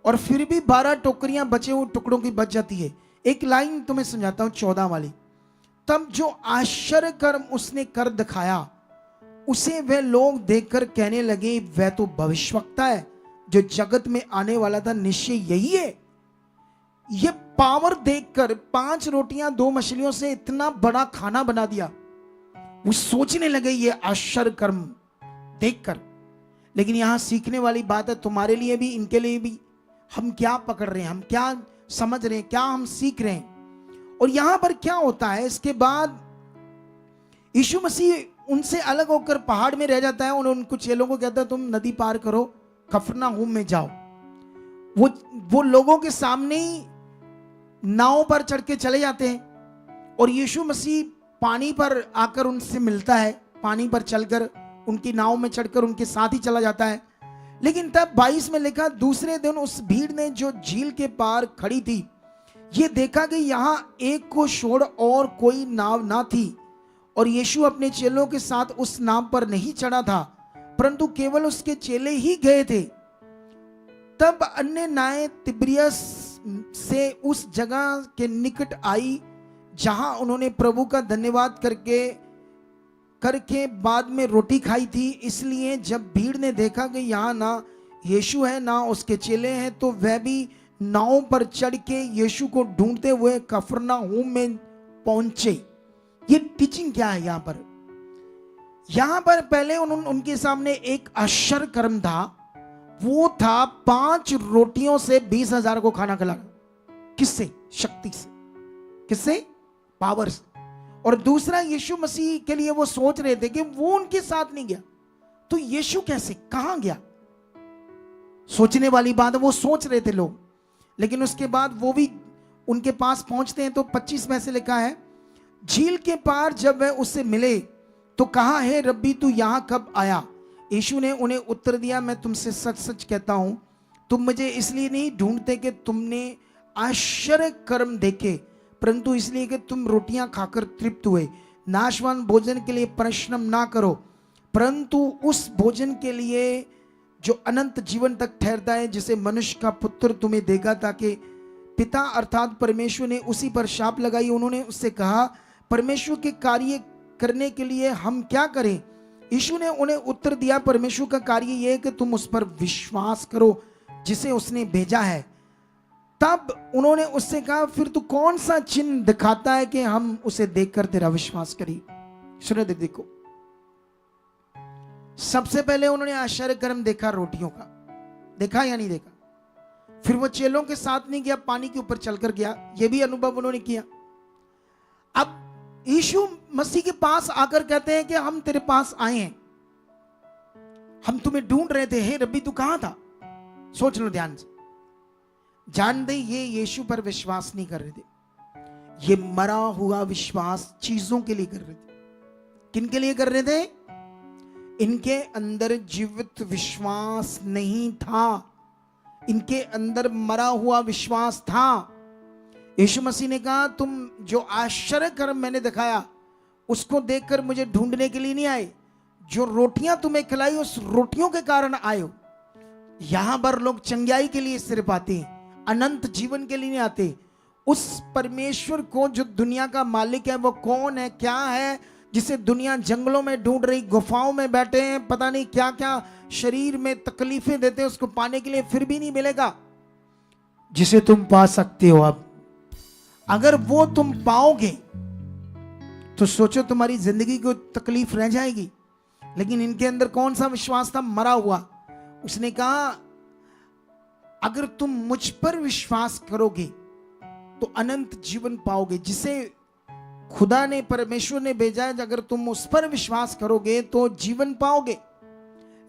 और फिर भी 12 टोकरियां बचे हुए टुकड़ों की बच जाती है। एक लाइन तुम्हें समझाता हूं 14 वाली। तब जो आश्चर्य कर्म उसने कर दिखाया उसे वे लोग देखकर कहने लगे, वह तो भविष्यवक्ता है जो जगत में आने वाला था, निश्चय यही है। ये पावर देखकर 5 रोटियां 2 मछलियों से इतना बड़ा खाना बना दिया। वो सोचने लगे ये आश्चर्य कर्म देखकर। लेकिन यहां सीखने वाली बात है तुम्हारे लिए भी, इनके लिए भी। हम क्या पकड़ रहे हैं, हम क्या समझ रहे हैं, क्या हम सीख रहे हैं। और यहां पर क्या होता है, इसके बाद यीशु मसीह उनसे अलग होकर पहाड़ में रह जाता है। उन कुछ चेलों को कहता है तुम नदी पार करो, कफरनहूम में जाओ। वो लोगों के सामने ही नाव पर चढ़ के चले जाते हैं और यीशु मसीह पानी पर आकर उनसे मिलता है, पानी पर चलकर उनकी नाव में चढ़कर उनके साथ ही चला जाता है। लेकिन तब 22 में लिखा, दूसरे दिन उस भीड़ ने जो झील के पार खड़ी थी ये देखा कि यहां एक को छोड़ और कोई नाव ना थी और यीशु अपने चेलों के साथ उस नाव पर नहीं चढ़ा था, परंतु केवल उसके चेले ही गए थे। तब अन्य नावें तिब्रियस से उस जगह के निकट आई जहां उन्होंने प्रभु का धन्यवाद करके बाद में रोटी खाई थी। इसलिए जब भीड़ ने देखा कि यहाँ ना यीशु है ना उसके चेले हैं, तो वह भी नाव पर चढ़ के यीशु को ढूंढते हुए कफरनहूम में पहुंचे। ये टीचिंग क्या है यहां पर? यहां पर पहले उनके सामने एक आश्चर्य कर्म था, वो था 5 रोटियों से 20,000 को खाना खिलाना। किससे? शक्ति से। किससे? पावर से। और दूसरा, यीशु मसीह के लिए वो सोच रहे थे कि वो उनके साथ नहीं गया तो यीशु कैसे, कहां गया? सोचने वाली बात है, वो सोच रहे थे लोग। लेकिन उसके बाद वो भी उनके पास पहुंचते हैं तो 25 में से लिखा है, झील के पार जब वह उससे मिले तो कहा, हे रब्बी तू यहां कब आया? यीशु ने उन्हें उत्तर दिया, मैं तुमसे सच सच कहता हूं, तुम मुझे इसलिए नहीं ढूंढते कि तुमने आश्चर्य कर्म देखे, परंतु इसलिए कि तुम रोटियां खाकर तृप्त हुए। नाशवान भोजन के लिए परिश्रम ना करो, परंतु उस भोजन के लिए जो अनंत जीवन तक ठहरता है, जिसे मनुष्य का पुत्र तुम्हें देगा, ताकि पिता अर्थात परमेश्वर ने उसी पर शाप लगाई। उन्होंने उससे कहा, परमेश्वर के कार्य करने के लिए हम क्या करें? यीशु ने उन्हें उत्तर दिया, परमेश्वर का कार्य यह है कि तुम उस पर विश्वास करो जिसे उसने भेजा है। तब उन्होंने उससे कहा, फिर तू कौन सा चिन्ह दिखाता है कि हम उसे देखकर तेरा विश्वास करें? सुनो, देखो, सबसे पहले उन्होंने आश्चर्य कर्म देखा, रोटियों का देखा या नहीं देखा? फिर वो चेलों के साथ नहीं गया, पानी के ऊपर चलकर गया, ये भी अनुभव उन्होंने किया। अब यीशु मसीह के पास आकर कहते हैं कि हम तेरे पास आए हैं, हम तुम्हें ढूंढ रहे थे, हे रब्बी तू कहां था? सोच लो ध्यान से, जान दे ये यीशु पर विश्वास नहीं कर रहे थे, ये मरा हुआ विश्वास चीजों के लिए कर रहे थे। किन के लिए कर रहे थे? इनके अंदर जीवित विश्वास नहीं था, इनके अंदर मरा हुआ विश्वास था। यीशु मसीह ने कहा, तुम जो आश्चर्य कर्म मैंने दिखाया उसको देखकर मुझे ढूंढने के लिए नहीं आए, जो रोटियां तुम्हें खिलाई उस रोटियों के कारण आए हो। यहां पर लोग चंगाई के लिए सिर्फ आते हैं, अनंत जीवन के लिए नहीं आते। उस परमेश्वर को जो दुनिया का मालिक है वो कौन है, क्या है, जिसे दुनिया जंगलों में ढूंढ रही, गुफाओं में बैठे हैं, पता नहीं क्या क्या शरीर में तकलीफें देते हैं, उसको पाने के लिए फिर भी नहीं मिलेगा, जिसे तुम पा सकते हो। अब अगर वो तुम पाओगे तो सोचो तुम्हारी जिंदगी को तकलीफ रह जाएगी। लेकिन इनके अंदर कौन सा विश्वास था? मरा हुआ। उसने कहा, अगर तुम मुझ पर विश्वास करोगे तो अनंत जीवन पाओगे, जिसे खुदा ने, परमेश्वर ने भेजा है, अगर तुम उस पर विश्वास करोगे तो जीवन पाओगे।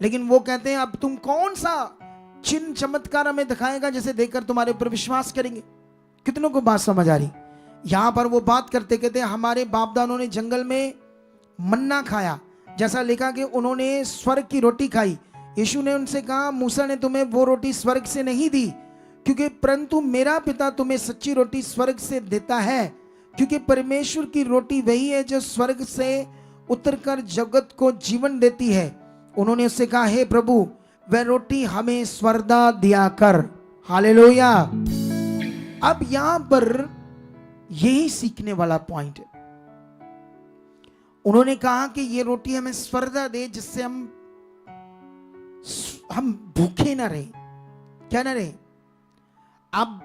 लेकिन वो कहते हैं, अब तुम कौन सा चिन्ह चमत्कार हमें दिखाएगा जिसे देखकर तुम्हारे ऊपर विश्वास करेंगे? कितनों को बात समझ आ रही? यहां पर वो बात करते कहते हैं, हमारे बाप दादों ने जंगल में मन्ना खाया, जैसा लिखा कि उन्होंने स्वर्ग की रोटी खाई। यीशु ने उनसे कहा, मूसा ने तुम्हें वो रोटी स्वर्ग से नहीं दी, क्योंकि परंतु मेरा पिता तुम्हें सच्ची रोटी स्वर्ग से देता है, क्योंकि परमेश्वर की रोटी वही है जो स्वर्ग से उतरकर जगत को जीवन देती है। उन्होंने उससे कहा, हे प्रभु, वह रोटी हमें स्वर्दा दिया कर। हालेलुया। अब यहां पर यही सीखने वाला पॉइंट है। उन्होंने कहा कि ये रोटी हमें स्वर्दा दे, जिससे हम भूखे ना रहे। क्या ना रहे? अब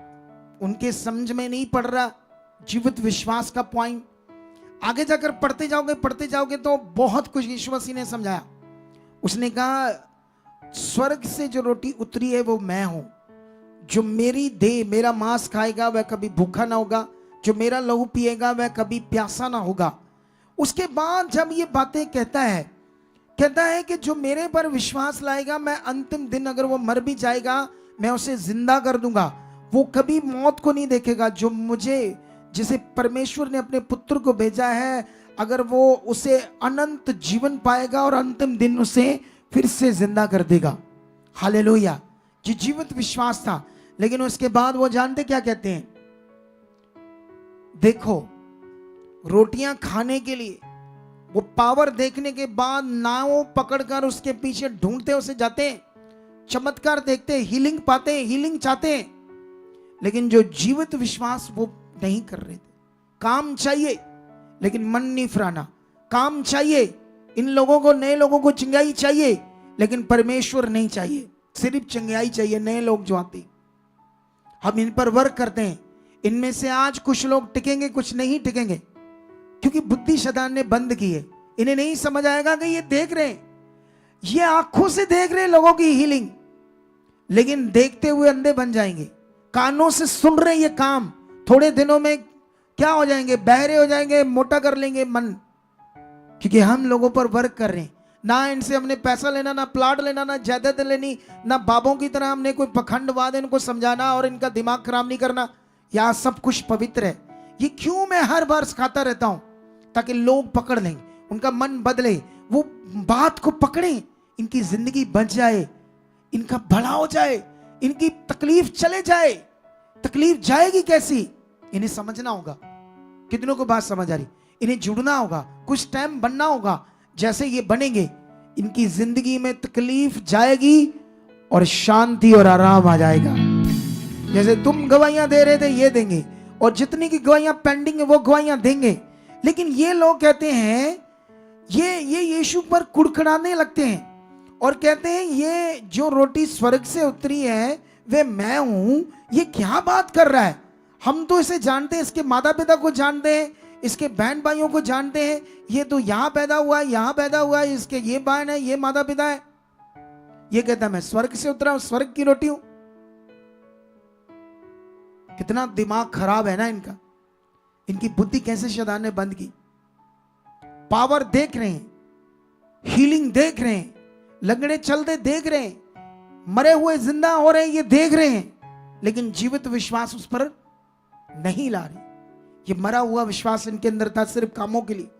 उनके समझ में नहीं पड़ रहा जीवित विश्वास का पॉइंट। आगे जाकर पढ़ते जाओगे तो बहुत कुछ यीशु मसीह ने समझाया। उसने कहा, स्वर्ग से जो रोटी उतरी है वो मैं हूं, जो मेरी देह, मेरा मांस खाएगा वह कभी भूखा ना होगा, जो मेरा लहू पिएगा वह कभी प्यासा ना होगा। उसके बाद जब ये बातें कहता है कि जो मेरे पर विश्वास लाएगा, मैं अंतिम दिन अगर वो मर भी जाएगा मैं उसे जिंदा कर दूंगा, वो कभी मौत को नहीं देखेगा। जो मुझे, जिसे परमेश्वर ने अपने पुत्र को भेजा है, अगर वो उसे अनंत जीवन पाएगा और अंतिम दिन उसे फिर से जिंदा कर देगा। हालेलुया। ये जीवित विश्वास था। लेकिन उसके बाद वो जानते क्या कहते हैं? देखो, रोटियां खाने के लिए वो पावर देखने के बाद नाव पकड़कर उसके पीछे ढूंढते उसे जाते हैं, चमत्कार देखते, हीलिंग पाते, हीलिंग चाहते हैं। लेकिन जो जीवित विश्वास वो नहीं कर रहे थे। काम चाहिए लेकिन मन नहीं फिराना, काम चाहिए, इन लोगों को, नए लोगों को चंगाई चाहिए, लेकिन परमेश्वर नहीं चाहिए, सिर्फ चंगाई चाहिए। नए लोग जो आते, हम इन पर वर्क करते हैं। इनमें से आज कुछ लोग टिकेंगे, कुछ नहीं टिकेंगे, क्योंकि बुद्धि शैतान ने बंद की है। इन्हें नहीं समझ आएगा कि ये देख रहे हैं, ये आंखों से देख रहे हैं लोगों की हीलिंग, लेकिन देखते हुए अंधे बन जाएंगे। कानों से सुन रहे ये काम, थोड़े दिनों में क्या हो जाएंगे? बहरे हो जाएंगे, मोटा कर लेंगे मन, क्योंकि हम लोगों पर वर्क कर रहे हैं। ना इनसे हमने पैसा लेना, ना प्लाट लेना, ना जायदाद लेनी, ना बाबों की तरह हमने कोई पखंडवाद इनको समझाना और इनका दिमाग खराब नहीं करना। यहाँ सब कुछ पवित्र है। ये क्यों मैं हर बार सिखाता रहता हूं? ताकि लोग पकड़ लेंगे। उनका मन बदले, वो बात को पकड़े, इनकी जिंदगी बच जाए, इनका भला हो जाए, इनकी तकलीफ चले जाए। तकलीफ जाएगी कैसी, इन्हें समझना होगा। कितनों को बात समझ आ रही? इन्हें जुड़ना होगा, कुछ टाइम बनना होगा। जैसे ये बनेंगे, इनकी जिंदगी में तकलीफ जाएगी और शांति और आराम आ जाएगा। जैसे तुम गवाहियां दे रहे थे, ये देंगे, और जितनी की गवाहियां पेंडिंग है वो गवाहियां देंगे। लेकिन ये लोग कहते हैं, ये यीशु पर कुड़कुड़ाने लगते हैं और कहते हैं ये जो रोटी स्वर्ग से उतरी है वे मैं हूं। ये क्या बात कर रहा है? हम तो इसे जानते हैं, इसके माता पिता को जानते हैं, इसके बहन भाइयों को जानते हैं। ये तो यहां पैदा हुआ है, यहां पैदा हुआ है, इसके ये बहन है, ये माता पिता है। ये कहता मैं स्वर्ग से उतरा हूं, स्वर्ग की रोटी हूं। कितना दिमाग खराब है ना इनका। इनकी बुद्धि कैसे शैतान ने बंद की। पावर देख रहे हैं, हीलिंग देख रहे हैं, लंगड़े चलते देख रहे हैं, मरे हुए जिंदा हो रहे हैं, ये देख रहे हैं, लेकिन जीवित विश्वास उस पर नहीं ला रही। ये मरा हुआ विश्वास इनके अंदर था सिर्फ कामों के लिए।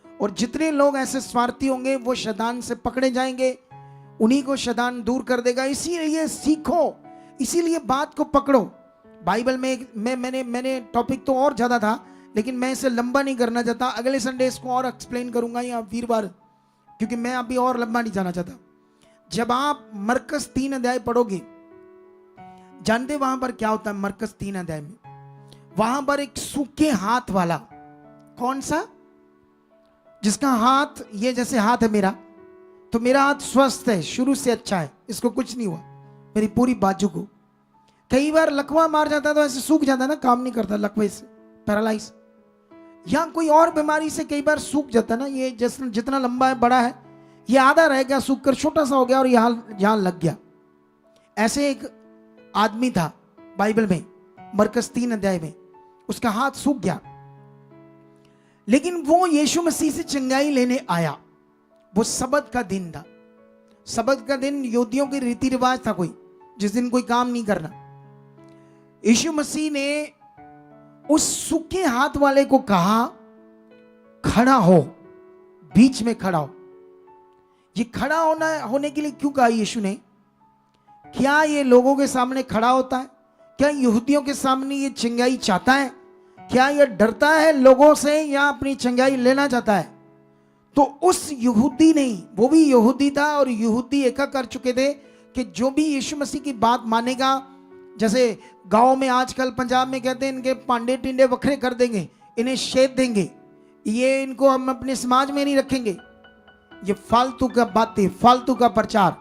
और जितने लोग ऐसे स्वार्थी होंगे वो शैतान से पकड़े जाएंगे, उन्हीं को शैतान दूर कर देगा। इसीलिए सीखो, इसीलिए बात को पकड़ो। बाइबल में मैंने टॉपिक तो और ज्यादा था, लेकिन मैं इसे लंबा नहीं करना चाहता। अगले संडे इसको और एक्सप्लेन करूंगा या वीरवार, क्योंकि मैं अभी और लंबा नहीं जाना चाहता। जब आप मरकस 3 अध्याय पढ़ोगे, जानते वहां पर क्या होता है? मरकस 3 अध्याय में वहां पर एक सूखे हाथ वाला, कौन सा? जिसका हाथ ये जैसे हाथ है मेरा, तो मेरा हाथ स्वस्थ है, शुरू से अच्छा है, इसको कुछ नहीं हुआ। मेरी पूरी बाजू को कई बार लकवा मार जाता है तो ऐसे सूख जाता है ना, काम नहीं करता लकवे से, पैरालाइज, या कोई और बीमारी से कई बार सूख जाता है ना। ये जैसे जितना लंबा है, बड़ा है, ये आधा रह गया, सूख कर छोटा सा हो गया और यहां लग गया। ऐसे एक आदमी था बाइबल में, मरकस 3 अध्याय में, उसका हाथ सूख गया, लेकिन वो यीशु मसीह से चंगाई लेने आया। वो सबत का दिन था। सबत का दिन यहूदियों के रीति रिवाज था, कोई जिस दिन कोई काम नहीं करना। यीशु मसीह ने उस सूखे हाथ वाले को कहा, खड़ा हो, बीच में खड़ा हो। ये खड़ा होने के लिए क्यों कहा यीशु ने? क्या ये लोगों के सामने खड़ा होता है? क्या यहूदियों के सामने ये चंगाई चाहता है? क्या ये डरता है लोगों से या अपनी चंगाई लेना चाहता है? तो उस यहूदी ने, वो भी यहूदी था और यहूदी एका कर चुके थे कि जो भी यीशु मसीह की बात मानेगा, जैसे गांव में आजकल पंजाब में कहते हैं इनके पांडे टिंडे वखरे कर देंगे, इन्हें शेद देंगे, ये इनको हम अपने समाज में नहीं रखेंगे। ये फालतू का बातें, फालतू का प्रचार,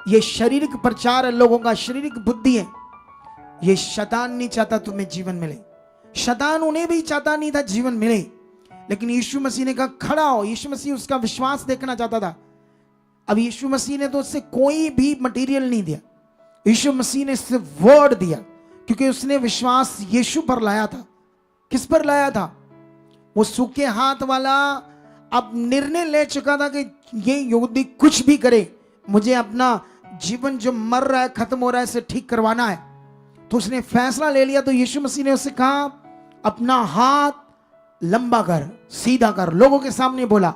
ये शारीरिक प्रचार है, लोगों का शारीरिक बुद्धि है। ये शैतान नहीं चाहता तुम्हें जीवन मिले, शैतान उन्हें भी चाहता नहीं था जीवन मिले, लेकिन यीशु मसीह ने कहा खड़ा हो। यीशु मसीह उसका विश्वास देखना चाहता था। अब यीशु मसीह ने तो उससे कोई भी मटेरियल नहीं दिया, यीशु मसीह ने सिर्फ वर्ड दिया, क्योंकि उसने विश्वास यीशु पर लाया था। किस पर लाया था? वो सूखे हाथ वाला अब निर्णय ले चुका था कि ये यहूदी कुछ भी करे, मुझे अपना जीवन जो मर रहा है, खत्म हो रहा है, इसे ठीक करवाना है। तो उसने फैसला ले लिया। तो यीशु मसीह ने उससे कहा अपना हाथ लंबा कर, सीधा कर, लोगों के सामने बोला।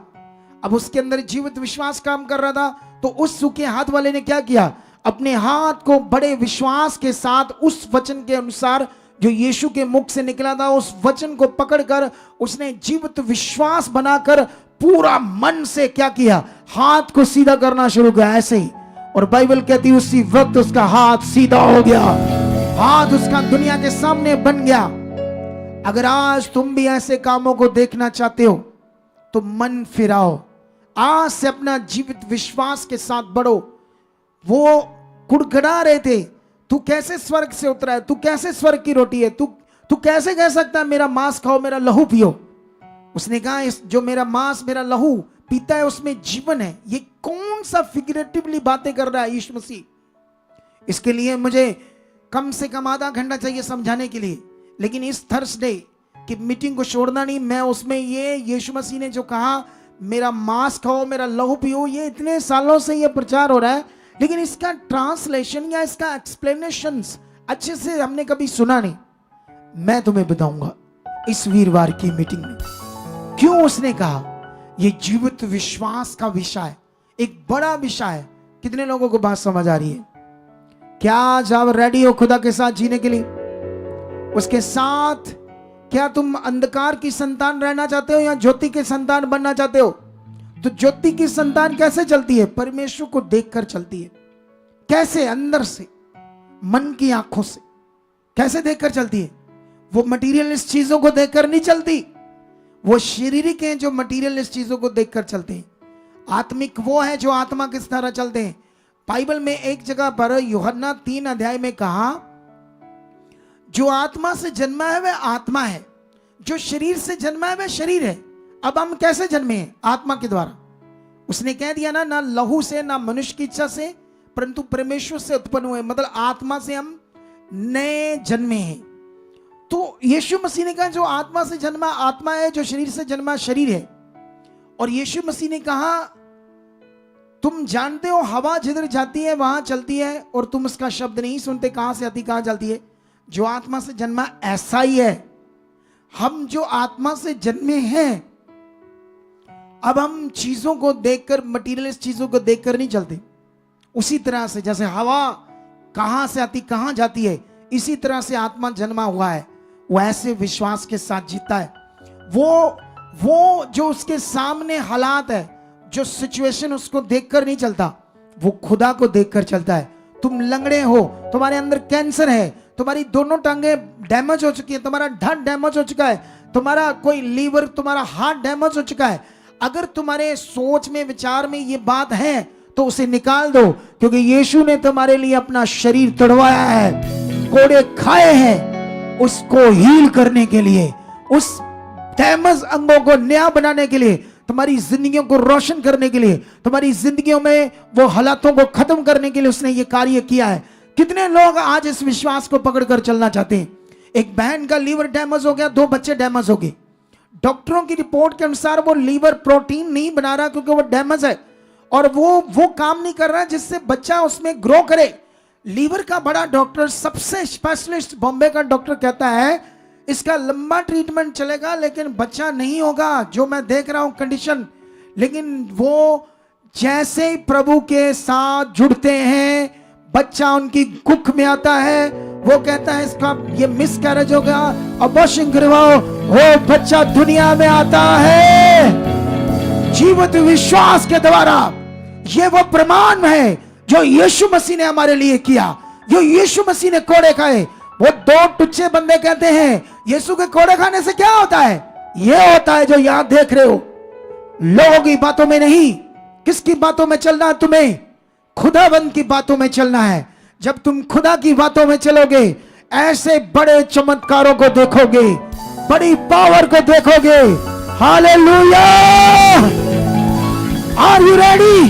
अब उसके अंदर जीवित विश्वास काम कर रहा था। तो उस सूखे हाथ वाले ने क्या किया? अपने हाथ को बड़े विश्वास के साथ उस वचन के अनुसार जो यीशु के मुख से निकला था, उस वचन को पकड़कर उसने जीवित विश्वास बनाकर पूरा मन से क्या किया? हाथ को सीधा करना शुरू किया, ऐसे ही। और बाइबल कहती है उसी वक्त उसका हाथ सीधा हो गया, हाथ उसका दुनिया के सामने बन गया। अगर आज तुम भी ऐसे कामों को देखना चाहते हो तो मन फिराओ, आज से अपना जीवित विश्वास के साथ बढ़ो। वो कुड़कुड़ा रहे थे, तू कैसे स्वर्ग से उतरा है, तू कैसे स्वर्ग की रोटी है, तू कैसे कह सकता है मेरा मांस खाओ, मेरा लहू पियो। उसने कहा इस जो मेरा मांस मेरा लहू पीता है उसमें जीवन है। ये कौन सा फिगरेटिवली बातें कर रहा है यीशु मसीह? इसके लिए मुझे कम से कम आधा घंटा चाहिए समझाने के लिए, लेकिन इस थर्सडे की मीटिंग को छोड़ना नहीं। मैं उसमें ये यीशु मसीह ने जो कहा मेरा मांस खाओ मेरा लहू पियो, ये इतने सालों से ये प्रचार हो रहा है, लेकिन इसका ट्रांसलेशन या इसका एक्सप्लेनेशन अच्छे से हमने कभी सुना नहीं। मैं तुम्हें बताऊंगा इस वीरवार की मीटिंग में क्यों उसने कहा। ये जीवित विश्वास का विषय है, एक बड़ा विषय है। कितने लोगों को बात समझ आ रही है? क्या आज आप रेडी हो खुदा के साथ जीने के लिए? उसके साथ क्या तुम अंधकार की संतान रहना चाहते हो या ज्योति के संतान बनना चाहते हो? तो ज्योति की संतान कैसे चलती है? परमेश्वर को देखकर चलती है। कैसे? अंदर से, मन की आंखों से। कैसे देखकर चलती है? वो मटीरियलिस्ट चीजों को देखकर नहीं चलती, वो शारीरिक हैं जो मटीरियलिस्ट चीजों को देखकर चलते हैं। आत्मिक वो है जो आत्मा किस तरह चलते हैं। बाइबल में एक जगह पर यूहन्ना 3 अध्याय में कहा, जो आत्मा से जन्मा है वह आत्मा है, जो शरीर से जन्मा है वह शरीर है। अब हम कैसे जन्मे हैं? आत्मा के द्वारा। उसने कह दिया ना लहू से, ना मनुष्य की इच्छा से, परंतु परमेश्वर से उत्पन्न हुए। मतलब आत्मा से हम नए जन्मे हैं। तो यीशु मसीह ने कहा जो आत्मा से जन्मा आत्मा है, जो शरीर से जन्मा शरीर है। और यीशु मसीह ने कहा, तुम जानते हो हवा जिधर जाती है वहां चलती है और तुम उसका शब्द नहीं सुनते, कहां से आती कहां चलती है। जो आत्मा से जन्मा ऐसा ही है। हम जो आत्मा से जन्मे हैं, अब हम चीजों को देखकर, मटीरियलिस्ट चीजों को देखकर नहीं चलते। उसी तरह से जैसे हवा कहां से आती कहां जाती है, इसी तरह से आत्मा जन्मा हुआ है, वो ऐसे विश्वास के साथ जीता है। वो जो उसके सामने हालात है, जो सिचुएशन, उसको देखकर नहीं चलता, वो खुदा को देखकर चलता है। तुम लंगड़े हो, तुम्हारे अंदर कैंसर है, तुम्हारी दोनों टांगे डैमेज हो चुकी है, तुम्हारा ढट डैमेज हो चुका है, तुम्हारा कोई लीवर, तुम्हारा हार्ट डैमेज हो चुका है। अगर तुम्हारे सोच में, विचार में ये बात है तो उसे निकाल दो, क्योंकि यीशु ने तुम्हारे लिए अपना शरीर तोड़वाया है, कोड़े खाए हैं, उसको हील करने के लिए, उस डैमेज अंगों को नया बनाने के लिए, तुम्हारी जिंदगियों को रोशन करने के लिए, तुम्हारी जिंदगियों में वो हालातों को खत्म करने के लिए उसने ये कार्य किया है। कितने लोग आज इस विश्वास को पकड़कर चलना चाहते हैं? एक बहन का लीवर डैमेज हो गया, 2 बच्चे डैमेज हो गए। डॉक्टरों की रिपोर्ट के अनुसार वो लीवर प्रोटीन नहीं बना रहा क्योंकि वो डैमेज है, और वो काम नहीं कर रहा जिससे बच्चा उसमें ग्रो करे। लीवर का बड़ा डॉक्टर, सबसे स्पेशलिस्ट बॉम्बे का डॉक्टर कहता है इसका लंबा ट्रीटमेंट चलेगा लेकिन बच्चा नहीं होगा, जो मैं देख रहा हूं कंडीशन। लेकिन वो जैसे ही प्रभु के साथ जुड़ते हैं, बच्चा उनकी कुख में आता है, वो कहता है इसका ये मिसकैरेज हो गया, अबॉर्शन करवाओ, वो बच्चा दुनिया में आता है जीवित विश्वास के द्वारा। ये वो प्रमाण है जो यीशु मसीह ने हमारे लिए किया, जो यीशु मसीह ने कोड़े खाए। वो 2 टुच्चे बंदे कहते हैं यीशु के कोड़े खाने से क्या होता है? ये होता है जो यहां देख रहे हो, लोगों की बातों में नहीं। किसकी बातों में चलना है तुम्हें? खुदाबंद की बातों में चलना है। जब तुम खुदा की बातों में चलोगे, ऐसे बड़े चमत्कारों को देखोगे, बड़ी पावर को देखोगे। हालेलुया! Are you ready?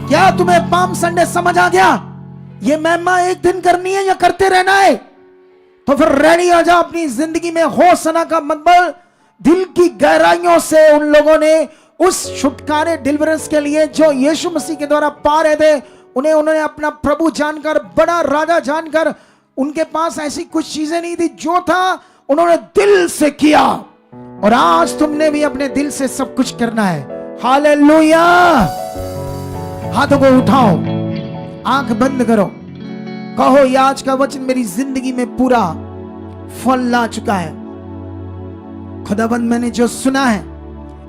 क्या तुम्हें पाम संडे समझ आ गया? ये महिमा एक दिन करनी है या करते रहना है? तो फिर रेडी हो जाओ अपनी जिंदगी में। होसना का मतलब दिल की गहराइयों से उन लोगों ने उस छुटकारे, डिलीवरेंस के लिए जो यीशु मसीह के द्वारा पा रहे थे, उन्होंने अपना प्रभु जानकर, बड़ा राजा जानकर, उनके पास ऐसी कुछ चीजें नहीं थी, जो था उन्होंने दिल से किया। और आज तुमने भी अपने दिल से सब कुछ करना है। हालेलुया! हाथों को उठाओ, आंख बंद करो, कहो ये आज का वचन मेरी जिंदगी में पूरा फल ला चुका है। खुदाबंद, मैंने जो सुना है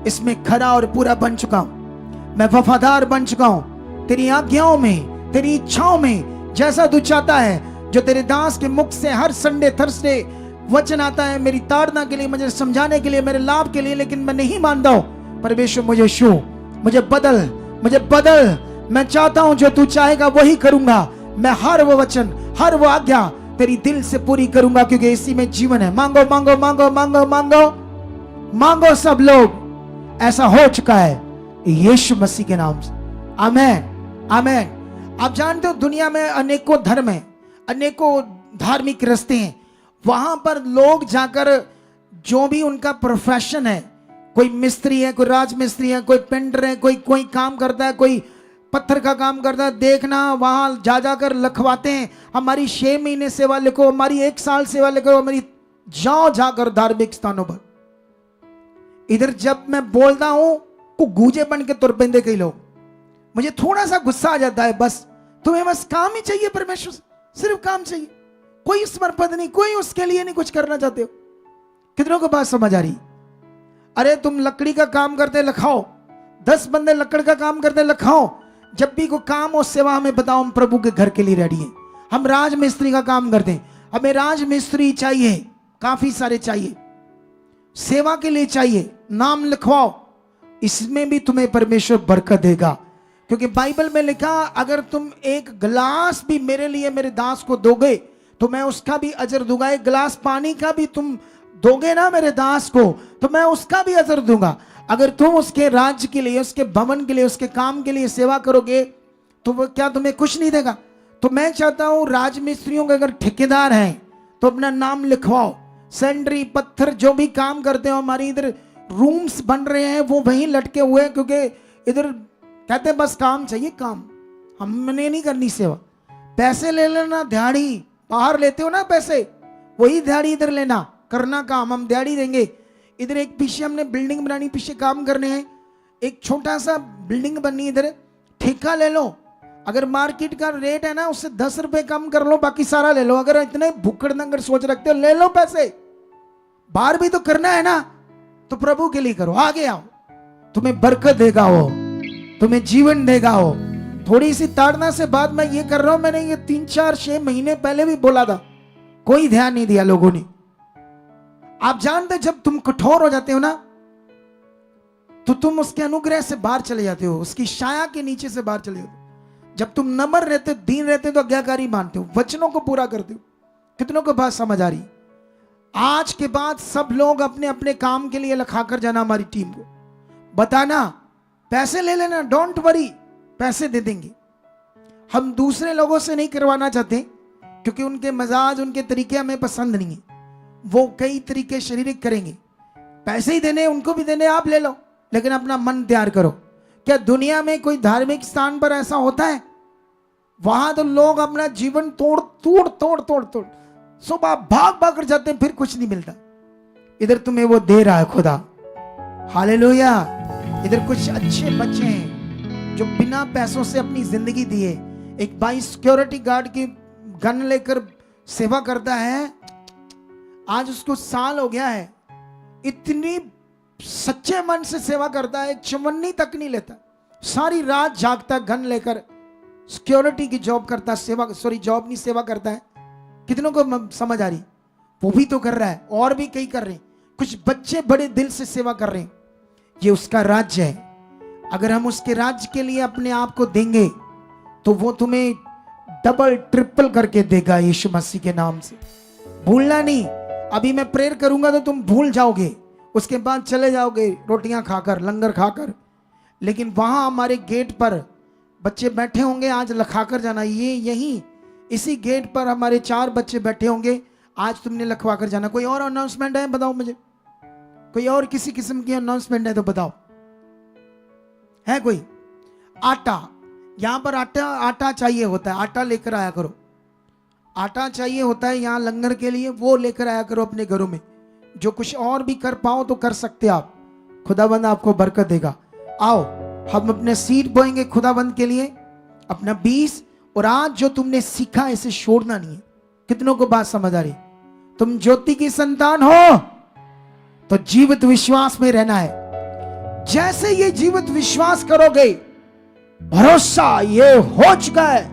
इसमें खरा और पूरा बन चुका हूं। मैं वफादार बन चुका हूं तेरी आज्ञाओं में, तेरी इच्छाओं में, जैसा तू चाहता है। जो तेरे दास के मुख से हर संडे थर्सडे वचन आता है मेरी ताड़ना के लिए, मुझे समझाने के लिए, मेरे लाभ के लिए, लेकिन मैं नहीं मानता हूं। परमेश्वर मुझे छू, मुझे बदल, मुझे बदल। मैं चाहता हूं जो तू चाहेगा वही करूंगा। मैं हर वो वचन, हर वो आज्ञा तेरी दिल से पूरी करूंगा, क्योंकि इसी में जीवन है। मांगो मांगो मांगो मांगो मांगो मांगो, सब लोग। ऐसा हो चुका है यीशु मसीह के नाम से। आमेन, आमेन। आप जानते हो दुनिया में अनेकों धर्म हैं, अनेकों धार्मिक रास्ते हैं। वहां पर लोग जाकर जो भी उनका प्रोफेशन है, कोई मिस्त्री है, कोई राजमिस्त्री है, कोई पेंटर है, कोई काम करता है, कोई पत्थर का काम करता है, देखना वहां जा जाकर लिखवाते हैं हमारी 6 महीने सेवा लिखो, हमारी 1 साल सेवा लिखो, हमारी जाओ जाकर धार्मिक स्थानों पर। इधर जब मैं बोलता हूं को गूंजे बन के तुर पेंदे कई लोग, मुझे थोड़ा सा गुस्सा आ जाता है। बस तुम्हें बस काम ही चाहिए परमेश्वर से, सिर्फ काम चाहिए, कोई समर्पण नहीं, कोई उसके लिए नहीं कुछ करना चाहते हो। कितनों को बात समझ आ रही? अरे तुम लकड़ी का काम करते लखाओ, 10 बंदे लकड़ का काम करते लखाओ, जब भी कोई काम हो सेवा हमें बताओ, हम प्रभु के घर के लिए रेडी हैं। हम राज मिस्त्री का काम करते हैं, हमें राज मिस्त्री चाहिए, काफी सारे चाहिए, सेवा के लिए चाहिए, नाम लिखवाओ, इसमें भी तुम्हें परमेश्वर बरकत देगा। क्योंकि बाइबल में लिखा, अगर तुम एक गिलास भी मेरे लिए मेरे दास को दोगे तो मैं उसका भी अजर दूंगा। एक गिलास पानी का भी तुम दोगे ना मेरे दास को तो मैं उसका भी अजर दूंगा। अगर तुम उसके राज्य के लिए, उसके भवन के लिए, उसके काम के लिए सेवा करोगे तो वो क्या तुम्हें कुछ नहीं देगा? तो मैं चाहता हूं राजमिस्त्रियों के अगर ठेकेदार हैं तो अपना नाम लिखवाओ। सेंड्री पत्थर जो भी काम करते हो, हमारी इधर रूम्स बन रहे हैं वो वहीं लटके हुए हैं, क्योंकि इधर कहते हैं बस काम चाहिए, काम, हमने नहीं करनी सेवा। पैसे ले लेना, दिहाड़ी बाहर लेते हो ना पैसे, वही दिहाड़ी इधर लेना, करना काम, हम दिहाड़ी देंगे। इधर एक पीछे हमने बिल्डिंग बनानी, पीछे काम करने हैं, एक छोटा सा बिल्डिंग बननी, इधर ठेका ले लो। अगर मार्केट का रेट है ना उससे 10 रुपए कम कर लो, बाकी सारा ले लो। अगर इतने भुक्कड़ नंगर सोच रखते हो ले लो पैसे, बाहर भी तो करना है ना, तो प्रभु के लिए करो, आगे आओ, तुम्हें बरकत देगा वो, तुम्हें जीवन देगा वो। थोड़ी सी ताड़ना से बात मैं ये कर रहा हूं, मैंने ये 3-4-6 महीने पहले भी बोला था, कोई ध्यान नहीं दिया लोगों ने। आप जानते जब तुम कठोर हो जाते हो ना तो तुम उसके अनुग्रह से बाहर चले जाते हो, उसकी छाया के नीचे से बाहर चले जाते हो। जब तुम नम्र रहते हो, दीन रहते हो तो आज्ञाकारी मानते हो, वचनों को पूरा करते हो। कितनों को बात समझ आ रही? आज के बाद सब लोग अपने अपने काम के लिए लिखाकर जाना, हमारी टीम को बताना, पैसे ले लेना, डोंट वरी, पैसे दे देंगे। हम दूसरे लोगों से नहीं करवाना चाहते क्योंकि उनके मजाज, उनके तरीके हमें पसंद नहीं है। वो कई तरीके शारीरिक करेंगे, पैसे ही देने, उनको भी देने, आप ले लो, लेकिन अपना मन तैयार करो। क्या दुनिया में कोई धार्मिक स्थान पर ऐसा होता है? वहां तो लोग अपना जीवन तोड़ तोड़ तोड़ तोड़ तोड़ सुबह भाग भाग कर जाते हैं, फिर कुछ नहीं मिलता। इधर तुम्हें वो दे रहा है खुदा, हालेलुया। इधर कुछ अच्छे बच्चे हैं जो बिना पैसों से अपनी जिंदगी दिए। एक भाई सिक्योरिटी गार्ड की गन लेकर सेवा करता है, आज उसको साल हो गया है, इतनी सच्चे मन से सेवा करता है, चवन्नी तक नहीं लेता, सारी रात जागता, गन लेकर सिक्योरिटी की जॉब करता, सेवा, सॉरी जॉब नहीं, सेवा करता है। कितनों को समझ आ रही? वो भी तो कर रहा है, और भी कई कर रहे हैं, कुछ बच्चे बड़े दिल से सेवा कर रहे हैं। ये उसका राज्य है। अगर हम उसके राज्य के लिए अपने आप को देंगे तो वो तुम्हें डबल ट्रिपल करके देगा, यीशु मसीह के नाम से। भूलना नहीं, अभी मैं प्रेयर करूंगा तो तुम भूल जाओगे, उसके बाद चले जाओगे रोटियां खाकर, लंगर खाकर, लेकिन वहां हमारे गेट पर बच्चे बैठे होंगे, आज लखाकर जाना। ये यही इसी गेट पर हमारे 4 बच्चे बैठे होंगे, आज तुमने लखवा कर जाना। कोई और अनाउंसमेंट है? बताओ मुझे, कोई और किसी किस्म की अनाउंसमेंट है तो बताओ, है कोई? आटा, यहां पर आटा चाहिए होता है, आटा लेकर आया करो। आटा चाहिए होता है यहाँ लंगर के लिए, वो लेकर आया करो अपने घरों में। जो कुछ और भी कर पाओ तो कर सकते आप, खुदाबंद आपको बरकत देगा। आओ हम अपने सीड बोएंगे खुदाबंद के लिए, अपना बीज, और आज जो तुमने सीखा इसे छोड़ना नहीं है। कितनों को बात समझ आ रही? तुम ज्योति की संतान हो तो जीवित विश्वास में रहना है। जैसे ये जीवित विश्वास करोगे, भरोसा ये हो चुका है,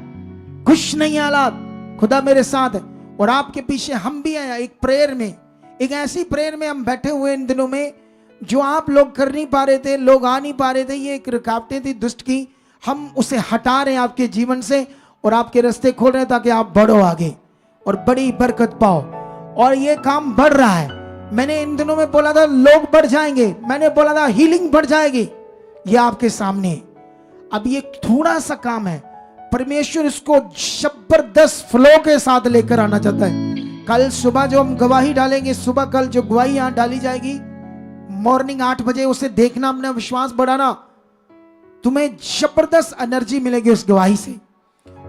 कुछ नहीं हालात, खुदा मेरे साथ है और आपके पीछे हम भी आया। एक प्रेयर में, एक ऐसी प्रेयर में हम बैठे हुए इन दिनों में, जो आप लोग कर नहीं पा रहे थे, लोग आ नहीं पा रहे थे, ये एक रुकावटें थी दुष्ट की, हम उसे हटा रहे हैं आपके जीवन से और आपके रास्ते खोल रहे हैं ताकि आप बढ़ो आगे और बड़ी बरकत पाओ। और ये काम बढ़ रहा है। मैंने इन दिनों में बोला था लोग बढ़ जाएंगे, मैंने बोला था हीलिंग बढ़ जाएगी, ये आपके सामने। अब ये थोड़ा सा काम है, परमेश्वर इसको जबरदस्त फ्लो के साथ लेकर आना चाहता है। कल सुबह जो हम गवाही डालेंगे, सुबह कल जो गवाही यहां डाली जाएगी मॉर्निंग 8 बजे, उसे देखना, अपना विश्वास बढ़ाना, तुम्हें जबरदस्त एनर्जी मिलेगी उस गवाही से।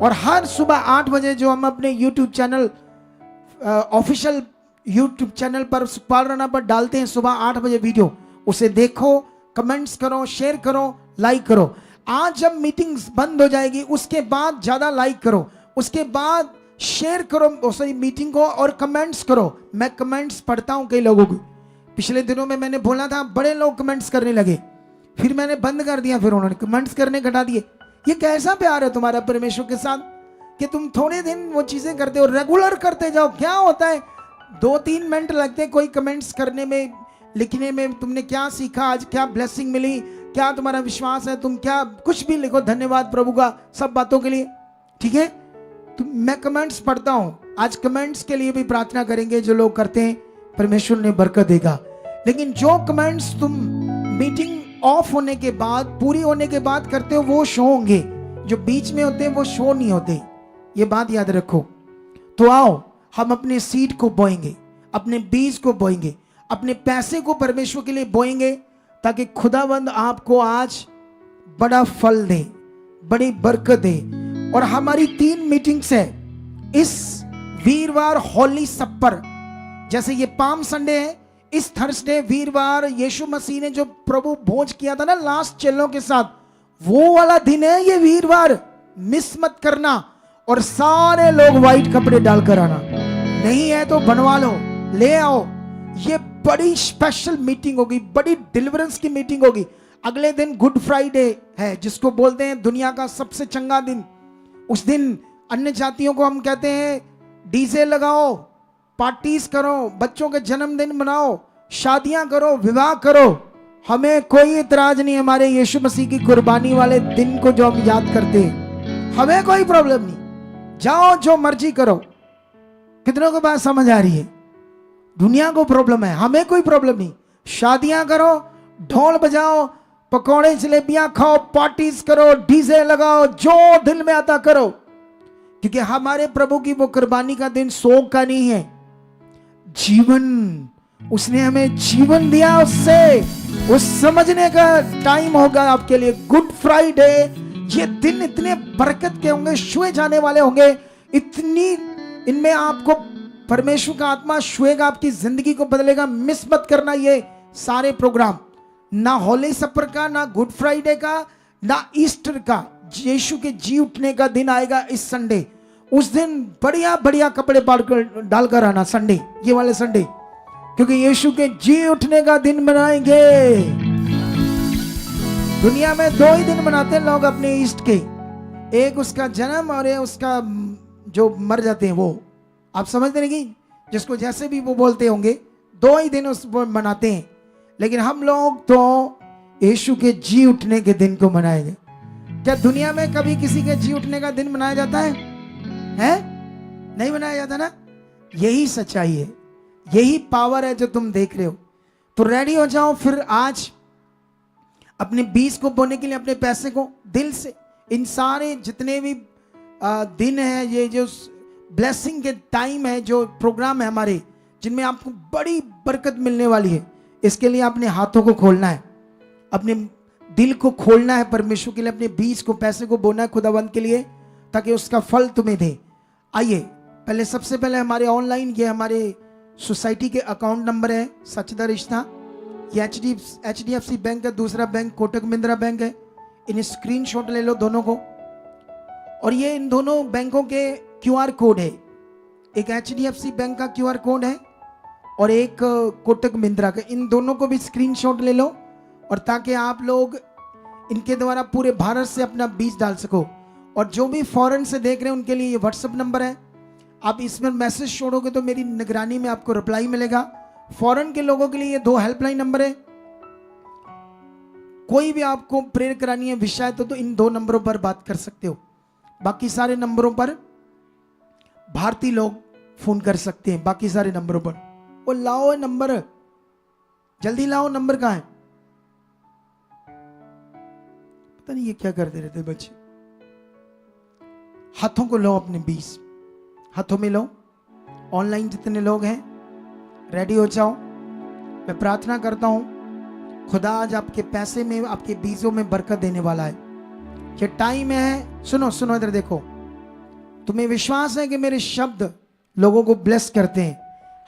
और हर सुबह 8 बजे जो हम अपने YouTube channel, official YouTube channel पर, सुखपाल राणा पर डालते हैं सुबह 8 बजे वीडियो, उसे देखो, कमेंट्स करो, शेयर करो, लाइक करो। आज जब मीटिंग्स बंद हो जाएगी उसके बाद ज्यादा लाइक करो, उसके बाद शेयर करो सॉरी मीटिंग को, और कमेंट्स करो। मैं कमेंट्स पढ़ता हूं कई लोगों को। पिछले दिनों में मैंने बोला था, बड़े लोग कमेंट्स करने लगे, फिर मैंने बंद कर दिया, फिर उन्होंने कमेंट्स करने घटा दिए। ये कैसा प्यार है तुम्हारा परमेश्वर के साथ कि तुम थोड़े दिन वो चीजें करते हो, रेगुलर करते जाओ। क्या होता है, 2-3 मिनट लगते हैं कोई कमेंट्स करने में, लिखने में। तुमने क्या सीखा आज, क्या ब्लेसिंग मिली, क्या तुम्हारा विश्वास है, तुम क्या कुछ भी लिखो, धन्यवाद प्रभु का सब बातों के लिए, ठीक है। तो मैं कमेंट्स पढ़ता हूं, आज कमेंट्स के लिए भी प्रार्थना करेंगे। जो लोग करते हैं परमेश्वर ने बरकत देगा। लेकिन जो कमेंट्स तुम मीटिंग ऑफ होने के बाद, पूरी होने के बाद करते हो, वो शो होंगे। जो बीच में होते हैं वो शो नहीं होते, ये बात याद रखो। तो आओ हम अपने सीड को बोएंगे, अपने बीज को बोएंगे, अपने पैसे को परमेश्वर के लिए बोएंगे, ताकि खुदावंद आपको आज बड़ा फल दे, बड़ी बरकत दे। और हमारी 3 मीटिंग्स है इस वीरवार होली सप्पर, जैसे ये पाम संडे है, इस थर्सडे वीरवार यीशु मसीह ने जो प्रभु भोज किया था ना लास्ट चेलों के साथ, वो वाला दिन है ये वीरवार। मिस मत करना। और सारे लोग व्हाइट कपड़े डालकर आना, नहीं है तो बनवा लो, ले आओ। ये बड़ी स्पेशल मीटिंग होगी, बड़ी डिलीवरेंस की मीटिंग होगी। अगले दिन गुड फ्राइडे है, जिसको बोलते हैं दुनिया का सबसे चंगा दिन। उस दिन अन्य जातियों को हम कहते हैं डीजे लगाओ, पार्टीज करो, बच्चों के जन्मदिन मनाओ, शादियां करो, विवाह करो। हमें कोई इतराज नहीं हमारे यीशु मसीह की कुर्बानी वाले दिन को जो हम याद करते हैं, हमें कोई प्रॉब्लम नहीं। जाओ जो मर्जी करो। कितनों को बात समझ आ रही है? दुनिया को प्रॉब्लम है, हमें कोई प्रॉब्लम नहीं। शादियां करो, ढोल बजाओ, पकौड़े जलेबियां खाओ, पार्टीज करो, डीजे लगाओ, जो दिल में आता करो। क्योंकि हमारे प्रभु की वो कुर्बानी का दिन शोक का नहीं है, जीवन, उसने हमें जीवन दिया। उससे उस समझने का टाइम होगा आपके लिए। गुड फ्राइडे, ये दिन इतने बरकत के होंगे, छुए जाने वाले होंगे, इतनी इनमें आपको परमेश्वर का आत्मा छुएगा, आपकी जिंदगी को बदलेगा। मिस मत करना ये सारे प्रोग्राम, ना होली सपर का, ना गुड फ्राइडे का, ना ईस्टर का। यीशु के जी उठने का दिन आएगा इस संडे। उस दिन बढ़िया बढ़िया कपड़े डालकर आना, संडे, ये वाले संडे, क्योंकि यीशु के जी उठने का दिन मनाएंगे। दुनिया में 2 ही दिन मनाते हैं लोग अपने ईस्ट के, एक उसका जन्म और एक उसका जो मर जाते हैं वो। आप समझते नहीं कि जिसको जैसे भी वो बोलते होंगे, 2 ही दिन उस मनाते हैं। लेकिन हम लोग तो यीशु के जी उठने के दिन को मनाएंगे। क्या दुनिया में कभी किसी के जी उठने का दिन मनाया जाता है? नहीं मनाया जाता ना। यही सच्चाई है, यही पावर है जो तुम देख रहे हो। तो रेडी हो जाओ फिर आज अपने बीज को बोने के लिए, अपने पैसे को दिल से। इन सारे जितने भी दिन है, ये जो ब्लेसिंग के टाइम है, जो प्रोग्राम है हमारे, जिनमें आपको बड़ी बरकत मिलने वाली है, इसके लिए अपने हाथों को खोलना है, अपने दिल को खोलना है परमेश्वर के लिए, अपने बीज को, पैसे को बोना है खुदावंद के लिए, ताकि उसका फल तुम्हें दे। आइए पहले, सबसे पहले हमारे ऑनलाइन, ये हमारे सोसाइटी के अकाउंट नंबर है, सचदा रिश्ता। ये HDFC बैंक है, दूसरा बैंक कोटक महिंद्रा बैंक है। इन स्क्रीनशॉट ले लो दोनों को। और ये इन दोनों बैंकों के QR कोड है, एक HDFC बैंक का QR कोड है और एक कोटक महिंद्रा का। इन दोनों को भी स्क्रीनशॉट ले लो, और ताकि आप लोग इनके द्वारा पूरे भारत से अपना बीज डाल सको। और जो भी फॉरेन से देख रहे हैं उनके लिए ये व्हाट्सएप नंबर है, आप इसमें मैसेज छोड़ोगे तो मेरी निगरानी में आपको रिप्लाई मिलेगा। फॉरेन के लोगों के लिए ये 2 हेल्पलाइन नंबर है। कोई भी आपको प्रेयर करानी है, विषय तो इन 2 नंबरों पर बात कर सकते हो। बाकी सारे नंबरों पर भारतीय लोग फोन कर सकते हैं, बाकी सारे नंबरों पर। वो लाओ नंबर, जल्दी लाओ, नंबर कहाँ है? पता नहीं ये क्या करते रहते बच्चे। हाथों को लो, अपने बीज हाथों में लो। ऑनलाइन जितने लोग हैं रेडी हो जाओ। मैं प्रार्थना करता हूं, खुदा आज आपके पैसे में, आपके बीजों में बरकत देने वाला है। ये टाइम है, सुनो सुनो, इधर देखो। तुम्हें विश्वास है कि मेरे शब्द लोगों को ब्लेस करते हैं?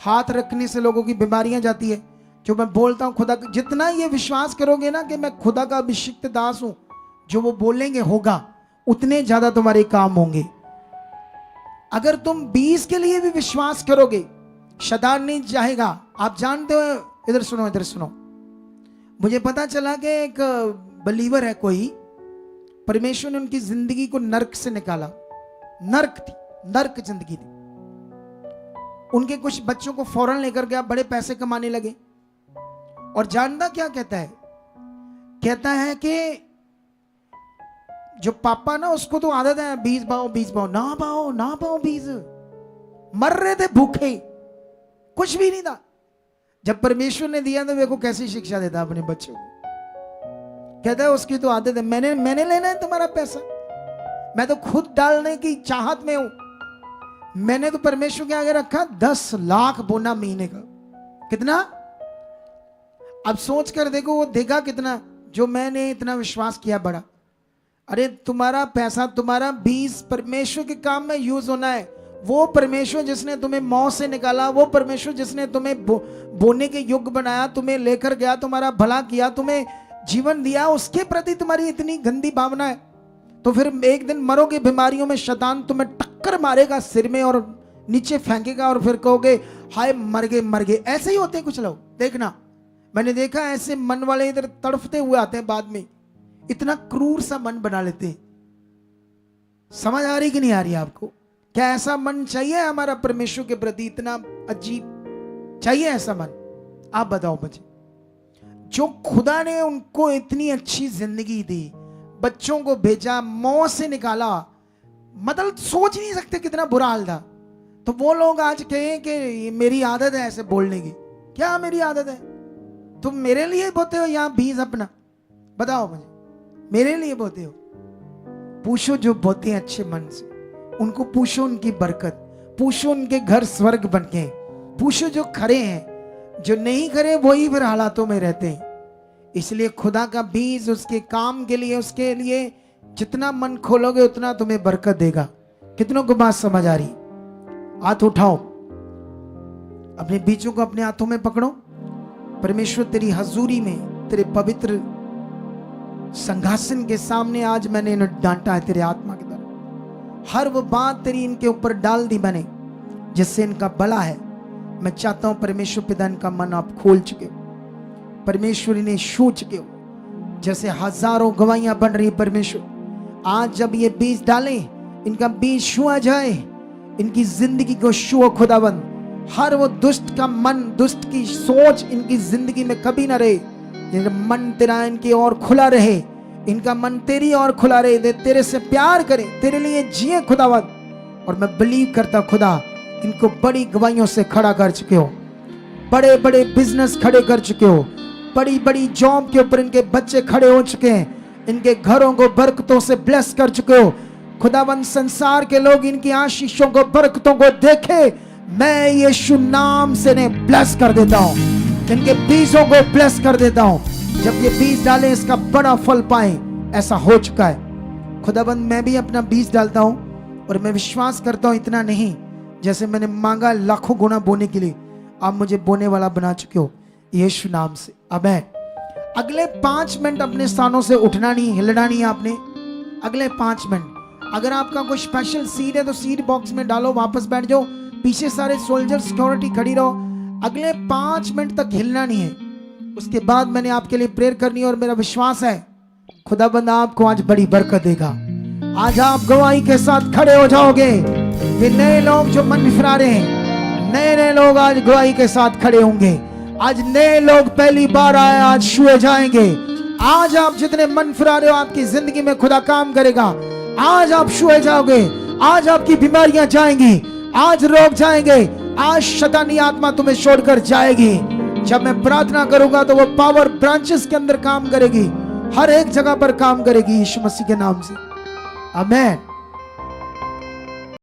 हाथ रखने से लोगों की बीमारियां जाती है, जो मैं बोलता हूं खुदा, जितना ये विश्वास करोगे ना कि मैं खुदा का अभिषिक्त दास हूं, जो वो बोलेंगे होगा, उतने ज्यादा तुम्हारे काम होंगे। अगर तुम 20 के लिए भी विश्वास करोगे, शैतान नहीं चाहेगा। आप जानते हो, इधर सुनो, इधर सुनो। मुझे पता चला कि एक बलीवर है कोई, परमेश्वर ने उनकी जिंदगी को नर्क से निकाला। नर्क थी, नर्क जिंदगी थी। उनके कुछ बच्चों को फौरन लेकर गया, बड़े पैसे कमाने लगे। और जानता क्या कहता है? कहता है कि जो पापा ना, उसको तो आदत है 20 पाओ 20 पाओ, ना पाओ ना पाओ 20। मर रहे थे भूखे, कुछ भी नहीं था। जब परमेश्वर ने दिया तो देखो कैसी शिक्षा देता अपने बच्चों को। कहता है उसकी तो आदत है, मैंने लेना है तुम्हारा पैसा, मैं तो खुद डालने की चाहत में हूं। मैंने तो परमेश्वर के आगे रखा 10 लाख बोना महीने का। कितना? अब सोच कर देखो वो देगा कितना, जो मैंने इतना विश्वास किया बड़ा। अरे तुम्हारा पैसा, तुम्हारा 20 परमेश्वर के काम में यूज होना है। वो परमेश्वर जिसने तुम्हें मौत से निकाला, वो परमेश्वर जिसने तुम्हें बोने के योग्य बनाया, तुम्हें लेकर गया, तुम्हारा भला किया, तुम्हें जीवन दिया, उसके प्रति तुम्हारी इतनी गंदी भावना है, तो फिर एक दिन मरोगे बीमारियों में, शैतान तुम्हें टक्कर मारेगा सिर में और नीचे फेंकेगा, और फिर कहोगे हाय मर गए मर गए। ऐसे ही होते हैं कुछ लोग, देखना। मैंने देखा ऐसे मन वाले इधर तड़फते हुए आते हैं, बाद में इतना क्रूर सा मन बना लेते हैं। समझ आ रही कि नहीं आ रही आपको? क्या ऐसा मन चाहिए हमारा परमेश्वर के प्रति? इतना अजीब चाहिए ऐसा मन? आप बताओ मुझे। जो खुदा ने उनको इतनी अच्छी जिंदगी दी, बच्चों को भेजा, मौत से निकाला, मतलब सोच नहीं सकते कितना बुरा हाल था। तो वो लोग आज कहें कि मेरी आदत है ऐसे बोलने की। क्या मेरी आदत है? तुम मेरे लिए बोते हो यहाँ 20 अपना? बताओ मुझे, मेरे लिए बोते हो? पूछो जो बोते हैं अच्छे मन से, उनको पूछो उनकी बरकत, पूछो उनके घर स्वर्ग बन गए। पूछो जो खरे हैं, जो नहीं खरे वही फिर हालातों में रहते हैं। इसलिए खुदा का बीज उसके काम के लिए, उसके लिए जितना मन खोलोगे उतना तुम्हें बरकत देगा। कितनों को बात समझ आ रही? हाथ उठाओ, अपने बीजों को अपने हाथों में पकड़ो। परमेश्वर तेरी हजूरी में, तेरे पवित्र संघासन के सामने आज मैंने इन्हें डांटा है तेरे आत्मा की तरफ। हर वो बात तेरी इनके ऊपर डाल दी मैंने जिससे इनका भला है। मैं चाहता हूं परमेश्वर पिता इनका मन आप खोल चुके हो, परमेश्वर इन्हें छू चुके हो। जैसे हजारों गवाहियां बन रही परमेश्वर, आज जब ये बीज डालें, इनका बीज छुआ जाए, इनकी जिंदगी को छुओ खुदाबंद। हर वो दुष्ट का मन, दुष्ट की सोच इनकी जिंदगी में कभी ना रहे। मन तेरा इनकी ओर खुला रहे, इनका मन तेरी ओर खुला रहे, दे तेरे से प्यार करें, तेरे लिए जिए खुदावंद। और मैं बिलीव करता खुदा, इनको बड़ी गवाहियों से खड़ा कर चुके हो, बड़े बड़े बिजनेस खड़े कर चुके हो, बड़ी बड़ी जॉब के ऊपर इनके बच्चे खड़े हो चुके हैं, इनके घरों को बरकतों से ब्लेस कर चुके हो खुदावंद। संसार के लोग इनकी आशीषों को, बरकतों को देखे, मैं यीशु नाम से इन्हें ब्लेस कर देता हूं, इनके बीजों को ब्लेस कर देता हूं। जब ये बीज डालें इसका बड़ा फल पाएं, ऐसा हो चुका है खुदाबंद। मैं भी अपना बीज डालता हूं और मैं विश्वास करता हूं इतना नहीं, जैसे मैंने मांगा लाखों गुना बोने के लिए, आप मुझे बोने वाला बना चुके हो यीशु नाम से। आमीन। अगले 5 मिनट अपने स्थानों से उठना नहीं, हिलना नहीं आपने। अगले 5 मिनट अगर आपका कोई स्पेशल सीड है तो सीड बॉक्स में डालो, वापस बैठ जाओ। पीछे सारे सोल्जर सिक्योरिटी खड़ी रहो। अगले 5 मिनट तक हिलना नहीं है। उसके बाद मैंने आपके लिए प्रेयर करनी है और मेरा विश्वास है खुदाबंद आपको आज बड़ी बरकत देगा। आज आप गवाही के साथ खड़े हो जाओगे। ये नए लोग जो मन फिरा रहे हैं, नए नए लोग आज गवाही के साथ खड़े होंगे। आज नए लोग पहली बार आए, आज छुए जाएंगे। आज आप जितने मन फिरा रहे हो, आपकी जिंदगी में खुदा काम करेगा। आज आप छुए जाओगे, आज आपकी बीमारियां जाएंगी, आज रोग जाएंगे, आज शैतानी आत्मा तुम्हें छोड़कर जाएगी। जब मैं प्रार्थना करूंगा तो वो पावर ब्रांचेस के अंदर काम करेगी, हर एक जगह पर काम करेगी यीशु मसीह के नाम से। आमीन।